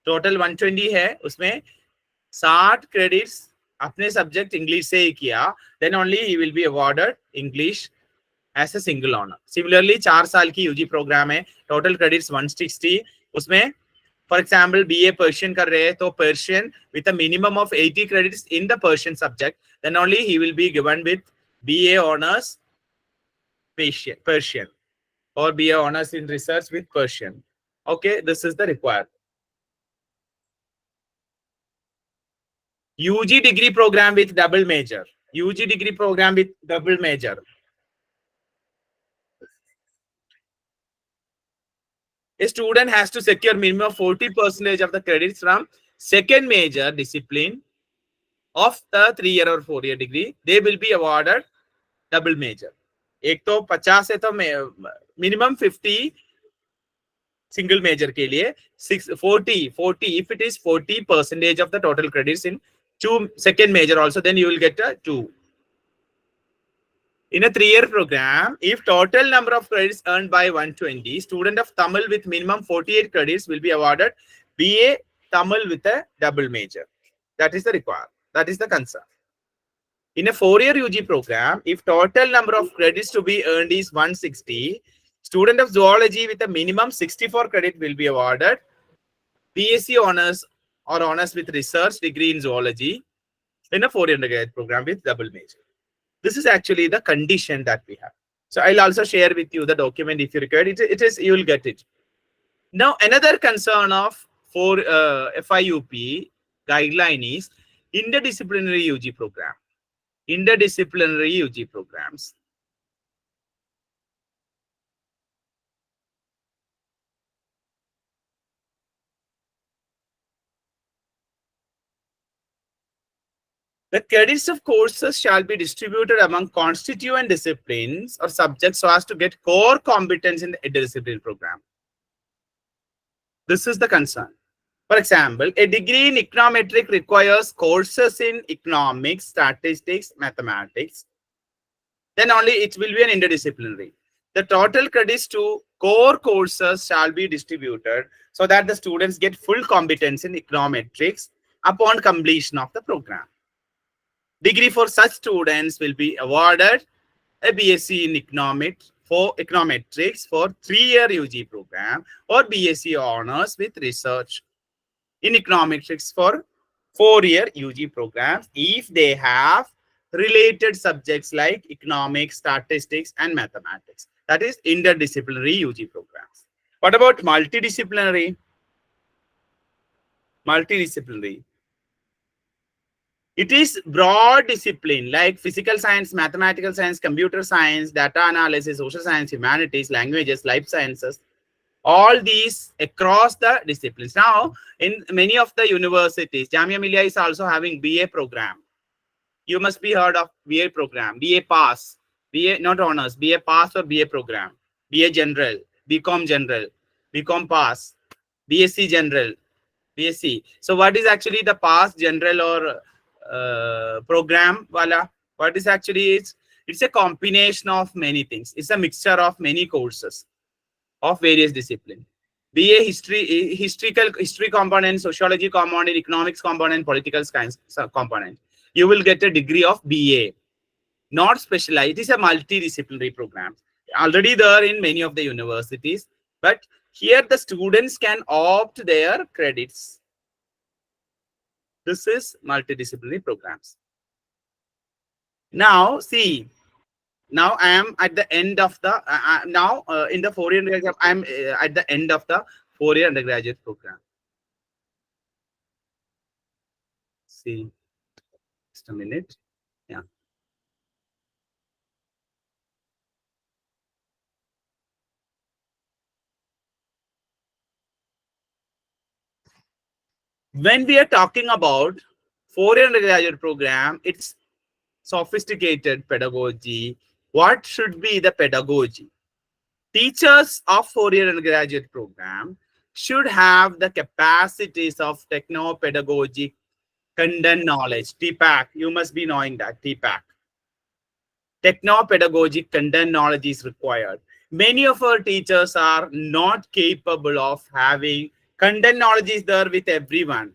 Total 120 है, उसमें 60 credits अपने subject English से ही किया, then only he will be awarded English as a single honor. Similarly, 4 साल की UG program है, total credits 160, उसमें for example BA Persian कर रहे हैं, तो Persian with a minimum of 80 credits in the Persian subject, then only he will be given with BA honors Persian or BA honors in research with Persian. Okay, this is the required. UG degree program with double major. UG degree program with double major. A student has to secure minimum 40% of the credits from second major discipline of the 3-year or 4-year degree. They will be awarded double major. एक तो 50 है तो minimum 50 single major के लिए 40 if it is 40% of the total credits in 2 second major also, then you will get a 2. In a 3-year program, if total number of credits earned by 120, student of Tamil with minimum 48 credits will be awarded BA Tamil with a double major. That is the requirement. That is the concern. In a 4-year UG program, if total number of credits to be earned is 160, student of zoology with a minimum 64 credit will be awarded BSc honors or honors with research degree in zoology in a 4-year undergraduate program with double major. This is actually the condition that we have. So I'll also share with you the document if you require. It is, you will get it. Now, another concern of for FIUP guideline is interdisciplinary UG program. Interdisciplinary UG programs. The credits of courses shall be distributed among constituent disciplines or subjects so as to get core competence in the interdisciplinary program. This is the concern. For example, a degree in econometric requires courses in economics, statistics, mathematics. Then only it will be an interdisciplinary. The total credits to core courses shall be distributed so that the students get full competence in econometrics upon completion of the program. Degree for such students will be awarded a BSc in economics for econometrics for 3-year UG program or BSc honors with research in econometrics for 4-year UG programs if they have related subjects like economics, statistics, and mathematics. That is interdisciplinary UG programs. What about multidisciplinary? Multidisciplinary. It is broad discipline like physical science, mathematical science, computer science, data analysis, social science, humanities, languages, life sciences, all these across the disciplines. Now, in many of the universities, Jamia Millia is also having BA program. You must be heard of BA program, BA Pass, BA not honors, BA Pass or BA program, BA General, BCom General, BCom Pass, BSc General, BSc. So what is actually the Pass General or program wala? What is actually it's a combination of many things. It's a mixture of many courses of various disciplines. BA history component, sociology component, economics component, political science component. You will get a degree of BA, not specialized. It is a multidisciplinary program. Already there in many of the universities, but here the students can opt their credits. This is multidisciplinary programs. Now, see, now I am at the end of the in the 4-year undergraduate, I am at the end of the 4-year undergraduate program. See, Just a minute. Yeah. When we are talking about 4-year undergraduate program, it's sophisticated pedagogy. What should be the pedagogy? Teachers of 4-year undergraduate program should have the capacities of techno-pedagogic content knowledge. TPAC, you must be knowing that, TPAC. Techno-pedagogic content knowledge is required. Many of our teachers are not capable of having content knowledge is there with everyone.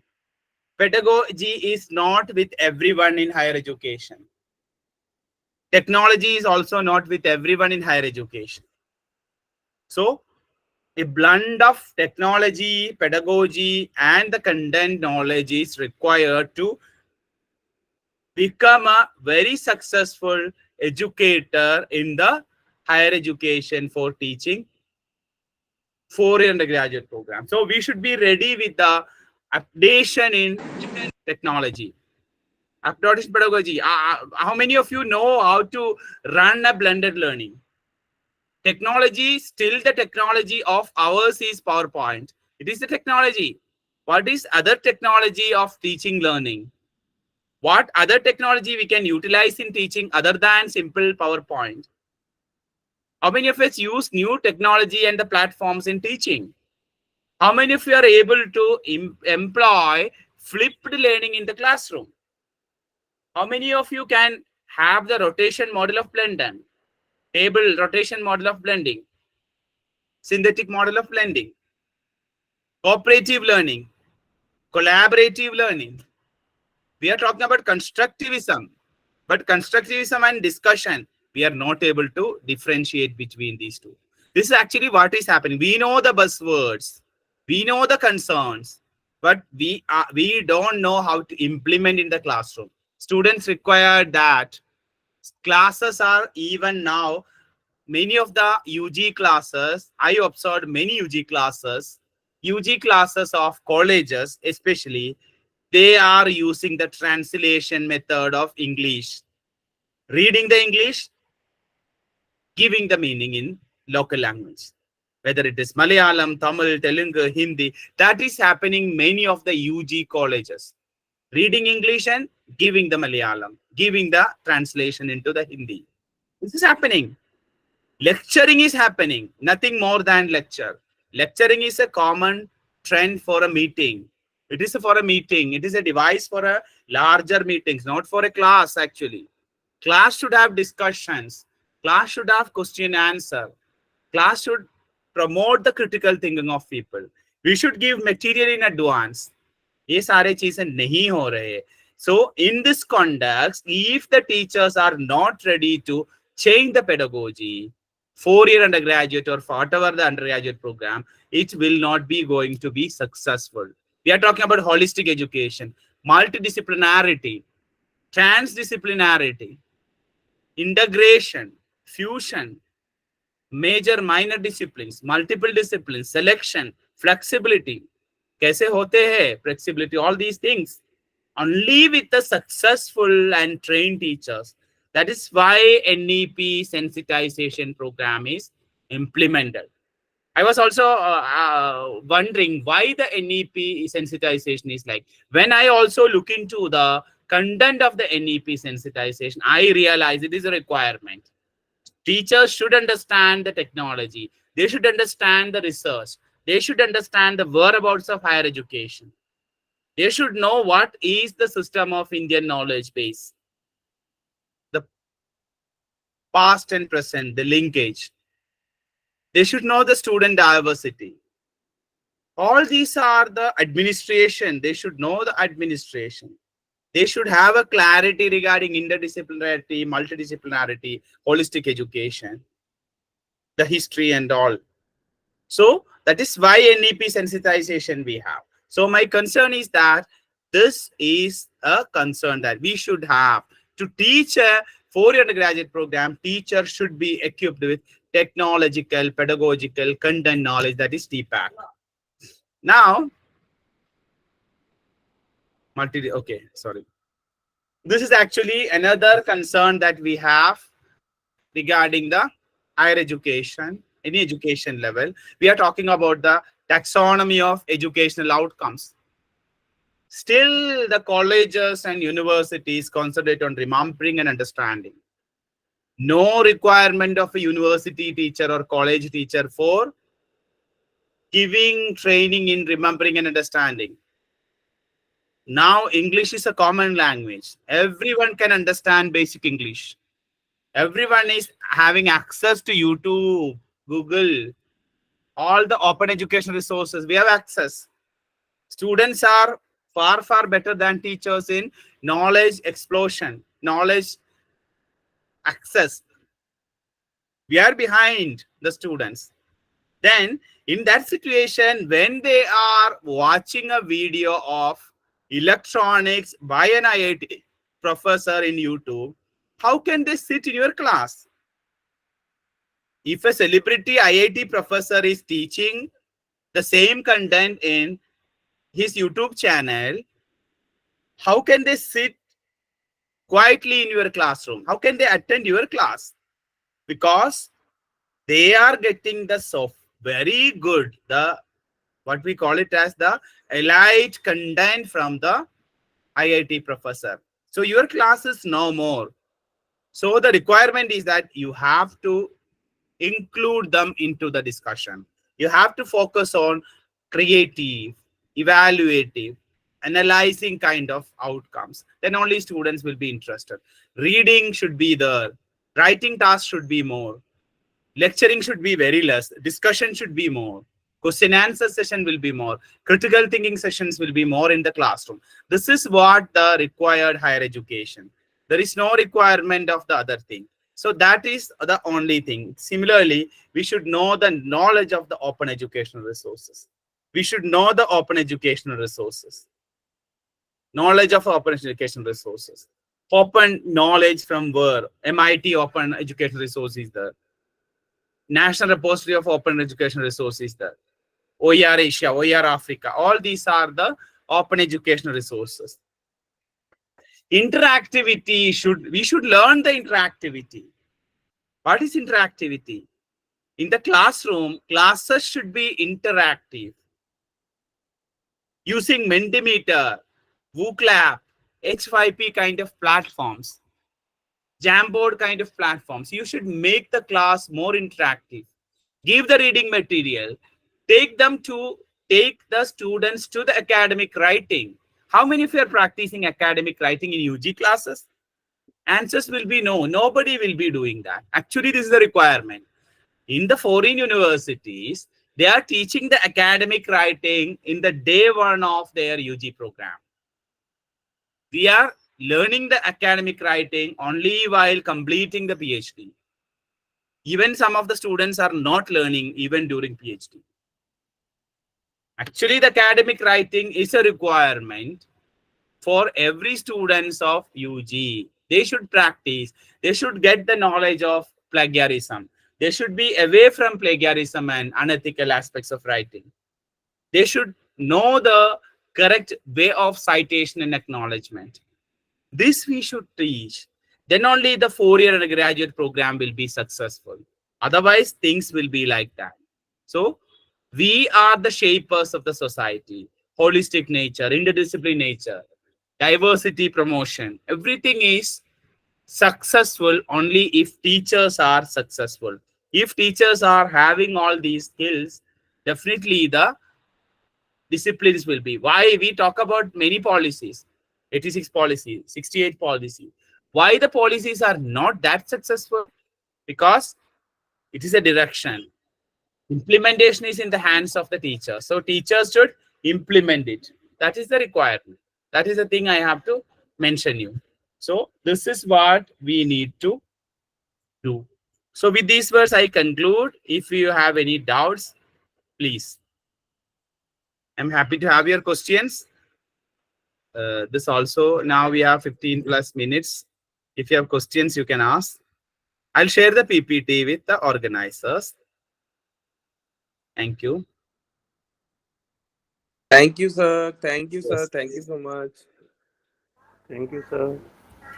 Pedagogy is not with everyone in higher education. Technology is also not with everyone in higher education. So, a blend of technology, pedagogy, and the content knowledge is required to become a very successful educator in the higher education for teaching 4-year undergraduate program. So we should be ready with the updation in technology. Updation pedagogy. How many of you know how to run a blended learning? Technology, still the technology of ours is PowerPoint. It is the technology. What is other technology of teaching learning? What other technology we can utilize in teaching other than simple PowerPoint? How many of us use new technology and the platforms in teaching? How many of you are able to employ flipped learning in the classroom? How many of you can have the rotation model of blending, table rotation model of blending, synthetic model of blending, cooperative learning, collaborative learning? We are talking about constructivism, but constructivism and discussion, we are not able to differentiate between these two. This is actually what is happening. We know the buzzwords, we know the concerns, but we don't know how to implement in the classroom. Students require that. Classes are even now, many of the UG classes, I observed many UG classes of colleges especially, they are using the translation method of English. Reading the English, giving the meaning in local language. Whether it is Malayalam, Tamil, Telugu, Hindi, that is happening many of the UG colleges. Reading English and giving the Malayalam, giving the translation into the Hindi. This is happening. Lecturing is happening, nothing more than lecture. Lecturing is a common trend for a meeting. It is for a meeting. It is a device for a larger meetings, not for a class actually. Class should have discussions. Class should have question answer. Class should promote the critical thinking of people. We should give material in advance. ये सारे चीजें नहीं हो रहे. So in this context, if the teachers are not ready to change the pedagogy, 4-year undergraduate or whatever the undergraduate program, it will not be going to be successful. We are talking about holistic education, multidisciplinarity, transdisciplinarity, integration, fusion, major minor disciplines, multiple disciplines, selection, flexibility. कैसे होते हैं flexibility, all these things only with the successful and trained teachers. That is why NEP sensitization program is implemented. I was also wondering why the NEP sensitization is like. When I also look into the content of the NEP sensitization, I realize it is a requirement. Teachers should understand the technology. They should understand the research. They should understand the whereabouts of higher education. They should know what is the system of Indian knowledge base, the past and present, the linkage. They should know the student diversity. All these are the administration. They should know the administration. They should have a clarity regarding interdisciplinarity, multidisciplinarity, holistic education, the history and all. So that is why NEP sensitization we have. So my concern is that this is a concern that we should have. To teach a 4-year undergraduate program, teacher should be equipped with technological, pedagogical, content knowledge, that is TPAC. Now, okay, sorry. This is actually another concern that we have regarding the higher education, any education level. We are talking about the taxonomy of educational outcomes. Still, the colleges and universities concentrate on remembering and understanding. No requirement of a university teacher or college teacher for giving training in remembering and understanding. Now, English is a common language. Everyone can understand basic English. Everyone is having access to YouTube, Google, all the open education resources. We have access. Students are far, far better than teachers in knowledge explosion, knowledge access. We are behind the students. Then, in that situation, when they are watching a video of electronics by an IIT professor in YouTube, how can they sit in your class? If a celebrity IIT professor is teaching the same content in his YouTube channel, how can they sit quietly in your classroom? How can they attend your class? Because they are getting the very good, the what we call it as the elite content from the IIT professor. So your class is no more. So the requirement is that you have to include them into the discussion. You have to focus on creative, evaluative, analyzing kind of outcomes. Then only students will be interested. Reading should be there. Writing tasks should be more. Lecturing should be very less. Discussion should be more. Question answer session will be more. Critical thinking sessions will be more in the classroom. This is what the required higher education. There is no requirement of the other thing. So that is the only thing. Similarly, we should know the knowledge of the open educational resources. We should know the open educational resources. Knowledge of open educational resources. Open knowledge from where? MIT Open Educational Resource is there. National Repository of Open Education Resources there. OER Asia, OER Africa. All these are the open educational resources. Interactivity we should learn the interactivity. What is interactivity? In the classroom, classes should be interactive. Using Mentimeter, WooClap, H5P kind of platforms, Jamboard kind of platforms. You should make the class more interactive. Give the reading material. Take the students to the academic writing. How many of you are practicing academic writing in UG classes? Answers will be no. Nobody will be doing that. Actually, this is the requirement. In the foreign universities, they are teaching the academic writing in the day one of their UG program. We are learning the academic writing only while completing the PhD. Even some of the students are not learning even during PhD. Actually, the academic writing is a requirement for every students of UG. They should practice. They should get the knowledge of plagiarism. They should be away from plagiarism and unethical aspects of writing. They should know the correct way of citation and acknowledgement. This we should teach. Then only the 4-year undergraduate program will be successful. Otherwise, things will be like that. So, we are the shapers of the society. Holistic nature, interdisciplinary nature, diversity promotion. Everything is successful only if teachers are successful. If teachers are having all these skills, definitely the disciplines will be. Why we talk about many policies, 86 policy, 68 policy. Why the policies are not that successful? Because it is a direction. Implementation is in the hands of the teacher. So teachers should implement it. That is the requirement. That is the thing I have to mention you. So this is what we need to do. So with these words, I conclude. If you have any doubts, please. I'm happy to have your questions. This also, now we have 15 plus minutes. If you have questions, you can ask. I'll share the PPT with the organizers. Thank you. Thank you, sir. Thank you, sir. Yes. Thank you so much. Thank you, sir.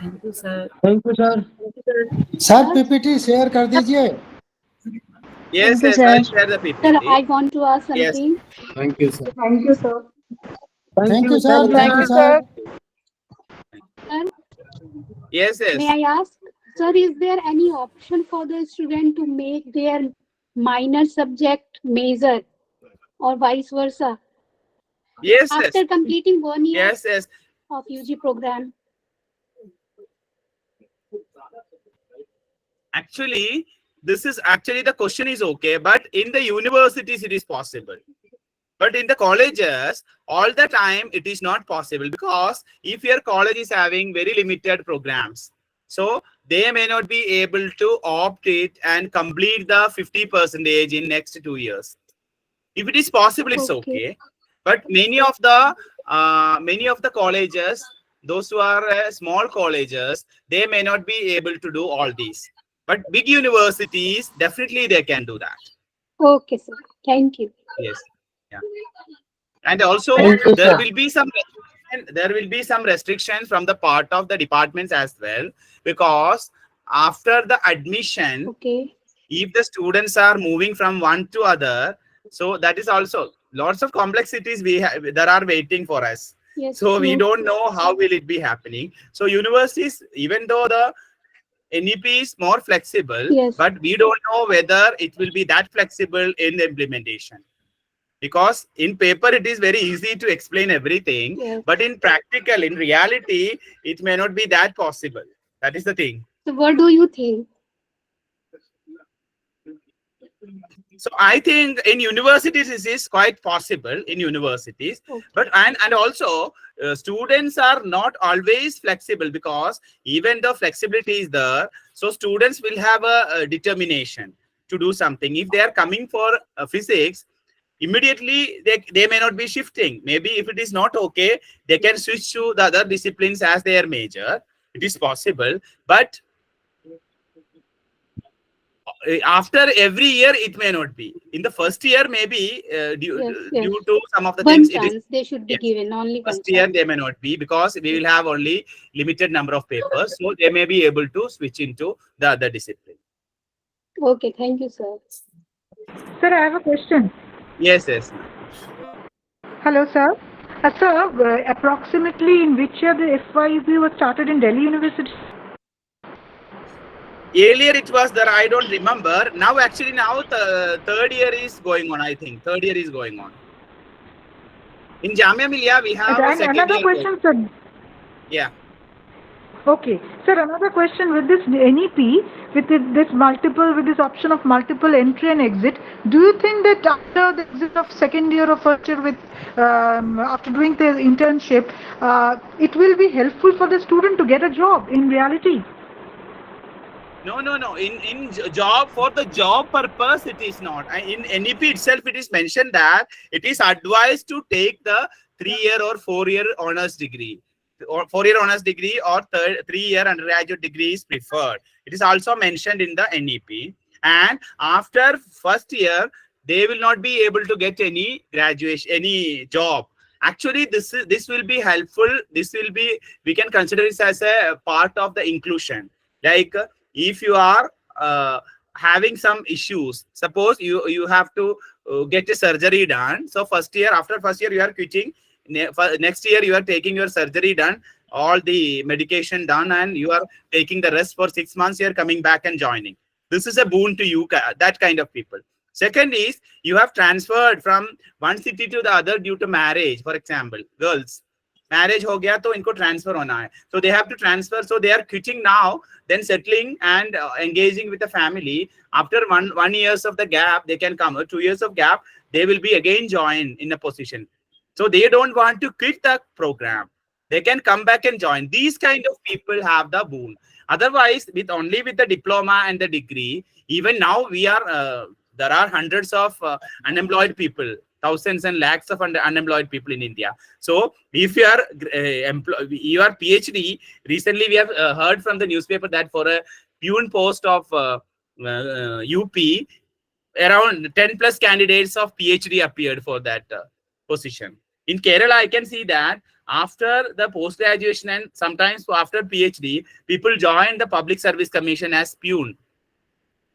Thank you sir. Thank you sir. Sir PPT share कर दीजिए। Yes, Thank you, yes, sir. I'll share the Sir, PPT. I want to ask Yes. something. Thank you, sir. Thank you, sir. Thank you sir. Thank you sir. Sir, Yes, yes. may I ask, sir, is there any option for the student to make their minor subject major or vice versa Yes, yes. after completing 1 year Yes, yes. of UG program? Actually, this is actually the question is okay, but in the universities it is possible. But in the colleges, all the time it is not possible, because if your college is having very limited programs, so they may not be able to opt it and complete the 50% in next 2 years. If it is possible, it's okay. But many of the colleges, those who are small colleges, they may not be able to do all these. But big universities, definitely they can do that. Okay, sir. Thank you. Yes. Yeah. And also Thank you, there sir. will be some restrictions from the part of the departments as well, because after the admission, Okay. if the students are moving from one to other, so that is also lots of complexities we have that are waiting for us. Yes, So we true. don't know how will it be happening. So universities, even though the NEP is more flexible, Yes. but we don't know whether it will be that flexible in the implementation. Because in paper it is very easy to explain everything, Yes. but in practical, in reality, it may not be that possible. That is the thing. So what do you think? So I think in universities it is quite possible in universities, Okay. but and also students are not always flexible, because even though flexibility is there, so students will have a determination to do something. If they are coming for physics, immediately they may not be shifting. Maybe if it is not okay, they can switch to the other disciplines as their major. It is possible, but after every year it may not be. In the first year, maybe Yes, due to some of the one things, it is, chance they should be yes, given, only one first year chance. they may not be, because we will have only limited number of papers, so they may be able to switch into the other discipline. Okay, thank you, sir. Sir, I have a question. Yes, yes. Hello, sir. Sir, approximately in which year the FYP was started in Delhi University? Earlier it was there, I don't remember. Now actually now the third year is going on, I think. Third year is going on. In Jamia Millia, we have a And second another year. question, sir. Yeah. Okay. Sir, another question with this NEP, with this option of multiple entry and exit, do you think that after the exit of second year or first year with, after doing the internship, it will be helpful for the student to get a job in reality? No. In job, for the job purpose, it is not. In NEP itself, it is mentioned that it is advised to take the 3-year or 4-year honors degree, or 4-year honors degree, or 3-year undergraduate degree is preferred. It is also mentioned in the NEP. And after first year, they will not be able to get any graduation, any job. Actually, this will be helpful. This will be, we can consider this as a part of the inclusion. Like if you are having some issues, suppose you have to get a surgery done. So after first year you are quitting. Next year you are taking your surgery done, all the medication done, and you are taking the rest for 6 months. You are coming back and joining. This is a boon to you, that kind of people. Second is, you have transferred from one city to the other due to marriage. For example, girls, marriage ho gaya to inko transfer hona hai, so they have to transfer. So they are quitting now, then settling and engaging with the family. After one years of the gap, they can come. 2 years of gap, they will be again joined in a position. So they don't want to quit the program. They can come back and join. These kind of people have the boon. Otherwise, with the diploma and the degree, even now there are hundreds of unemployed people, thousands and lakhs of unemployed people in India. So if you are you are PhD, recently we have heard from the newspaper that for a peon post of UP, around 10 plus candidates of PhD appeared for that position. In Kerala, I can see that after the post-graduation and sometimes after PhD, people join the Public Service Commission as peon,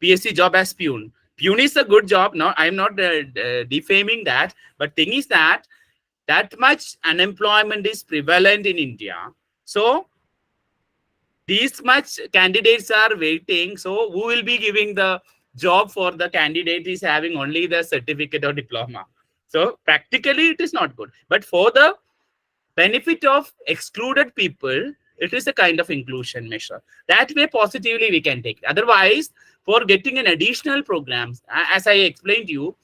PSC job as peon. Peon is a good job. No, I'm not defaming that. But thing is that much unemployment is prevalent in India. So these much candidates are waiting. So who will be giving the job for the candidate is having only the certificate or diploma? So practically it is not good. But for the benefit of excluded people, it is a kind of inclusion measure. That way positively we can take it. Otherwise, for getting an additional programs, as I explained to you,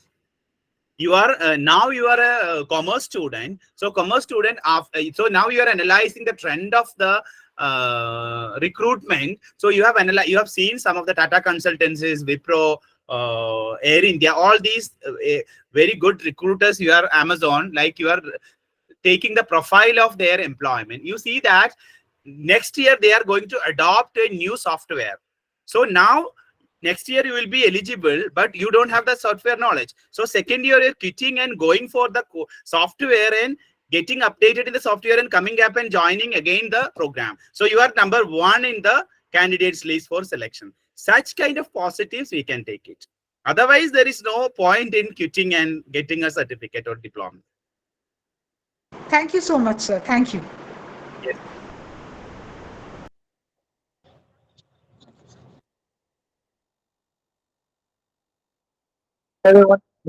you are now you are a commerce student. So commerce student, so now you are analyzing the trend of the recruitment. So you have seen some of the Tata consultancies, Wipro, Air India, all these very good recruiters. You are Amazon, like you are taking the profile of their employment. You see that next year they are going to adopt a new software. So now next year you will be eligible, but you don't have the software knowledge. So second year you're quitting and going for the software and getting updated in the software and coming up and joining again the program. So you are number one in the candidates list for selection. Such kind of positives we can take it. Otherwise, there is no point in quitting and getting a certificate or diploma. Thank you so much, sir. Thank you. Yes.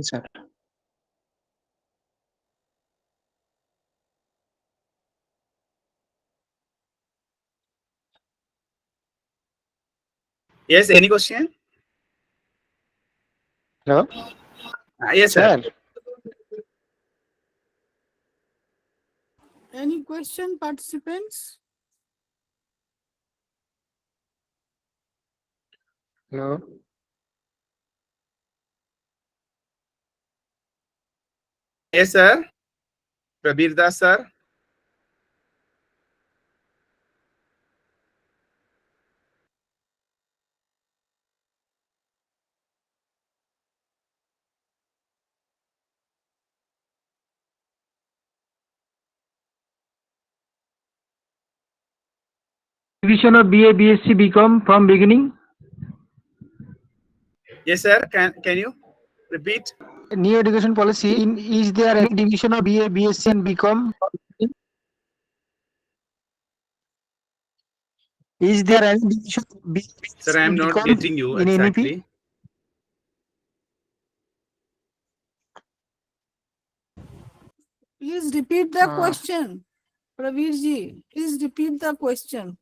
Sir. Yes, any question? Hello? Yes, sir. Any question, participants? Hello? Yes, sir. Prabir Das, sir. Division of BA, BSc, BCom from beginning? Yes, sir. Can you repeat? New education policy, is there any division of BA, BSc and BCom? Is there any division of BA, Sir, BSc I am and not BCom getting you in NEP? exactly. Please repeat the question. Praveer ji, please repeat the question.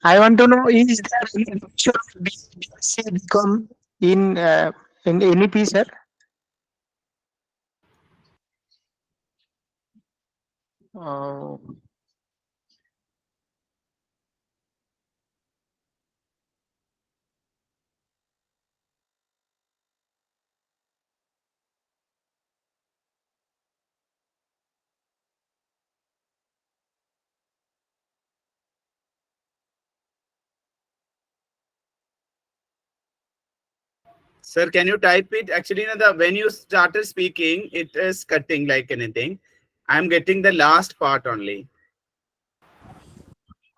I want to know, is there any division of BA, BSc and BCom in NEP, sir? Sir, can you type it? Actually, when you started speaking, it is cutting like anything. I'm getting the last part only.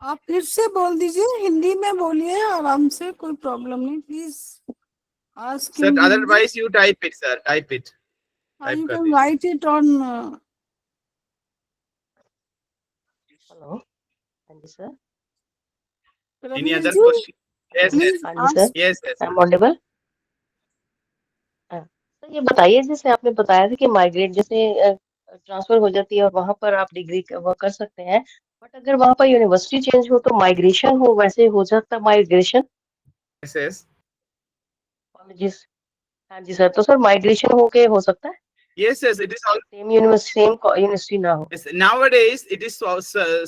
आप फिर से बोल दीजिए, हिंदी में बोलिए आराम से, कोई प्रॉब्लम नहीं, please ask Sir, in Hindi. otherwise you type it, sir. Type it. You kar can dijiye. write it on. Hello. Thank you, sir. Any Praveer other ji, question? Yes, yes. please हाँ जी sir, ask. Yes, yes. I'm audible. Sir ये बताइए, जैसे आपने बताया था कि migrate जैसे ट्रांसफर हो जाती है और वहां पर आप डिग्री वो कर सकते हैं, बट अगर वहां पर यूनिवर्सिटी चेंज हो तो माइग्रेशन हो, वैसे हो सकता माइग्रेशन? Yes, yes. कॉलेजेस, हाँ जी सर, तो सर माइग्रेशन होके हो सकता है? Yes, yes. It is all. Same university ना हो? Yes, nowadays, it is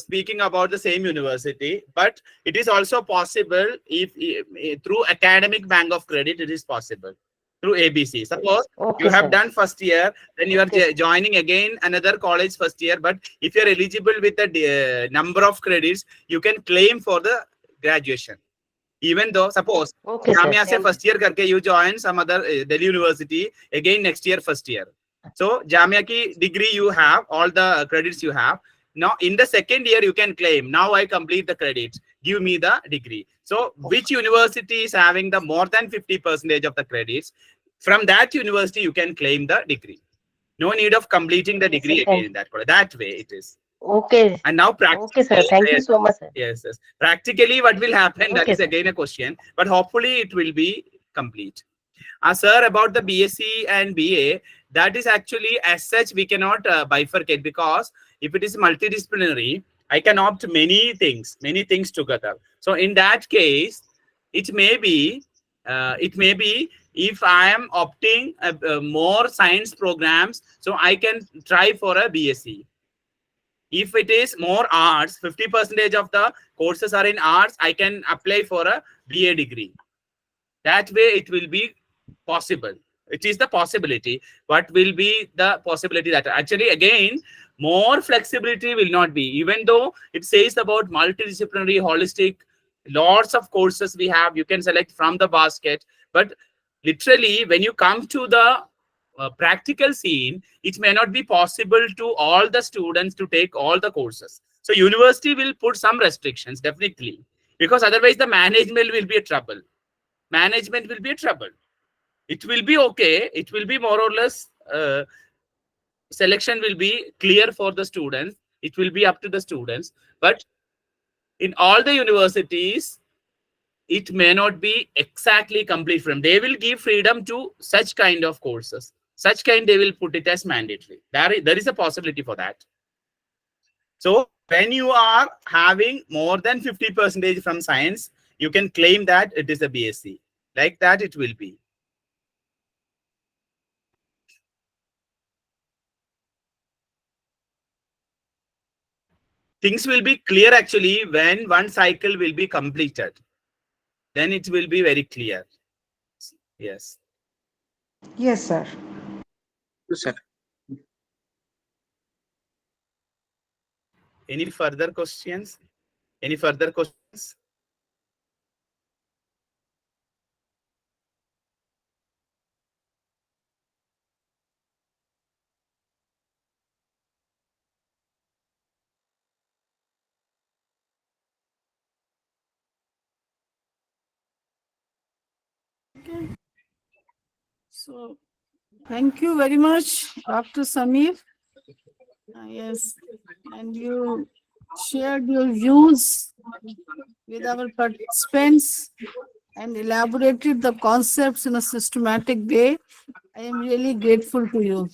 speaking about the same university, but it is also possible if through academic bank of credit, it is possible through ABC. Suppose Okay, you have sir. done first year, then you are Okay. joining again another college first year, but if you are eligible with the number of credits, you can claim for the graduation. Even though, suppose, Okay, sir. Jamia say Thank you. first year karke you join some other Delhi university again next year first year. So Jamia ki degree you have, all the credits you have. Now in the second year you can claim, now I complete the credits, give me the degree. So which university is having the more than 50% of the credits, from that university you can claim the degree. No need of completing the Yes, sir. degree Thank again in that way. That way it is. Okay. And now Okay, sir. practically, Thank you so much, sir. yes, practically what will happen, that Okay, is sir. again a question, but hopefully it will be complete. Sir, about the BSc and BA, that is actually as such we cannot bifurcate, because if it is multidisciplinary, I can opt many things together. So in that case, it may be if I am opting more science programs, so I can try for a BSc. If it is more arts, 50% of the courses are in arts, I can apply for a BA degree. That way it will be possible. It is the possibility. What will be the possibility? That actually again more flexibility will not be, even though it says about multidisciplinary, holistic, lots of courses we have, you can select from the basket. But literally when you come to the practical scene, it may not be possible to all the students to take all the courses. So university will put some restrictions, definitely, because otherwise the management will be a trouble. Management will be a trouble. It will be okay. It will be more or less, selection will be clear for the students. It will be up to the students. But in all the universities, it may not be exactly complete freedom. They will give freedom to such kind of courses. Such kind they will put it as mandatory. There is a possibility for that. So when you are having more than 50% from science, you can claim that it is a BSc. Like that it will be. Things will be clear actually when one cycle will be completed. Then it will be very clear. Yes. Yes, sir. Yes, sir. Any further questions? Any further questions? So, thank you very much, Dr. Samir. Yes, and you shared your views with our participants and elaborated the concepts in a systematic way. I am really grateful to you.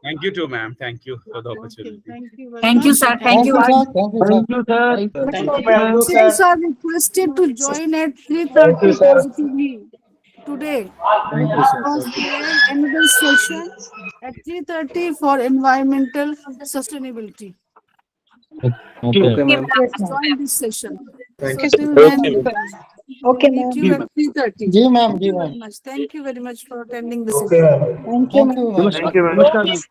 Thank you too, ma'am. Thank you for the Okay, opportunity. thank you very Thank you, much. sir. Thank you, sir. Thank you, sir. Students are requested to join at 3:30 positively today. Because we have another session at 3:30 for environmental sustainability. Okay, ma'am. Join this session. So till then, we'll meet you at 3:30. Ji, ma'am. Thank Ji, you ma'am. very much. Thank you very much for attending the session. Thank you, ma'am. Namaskar.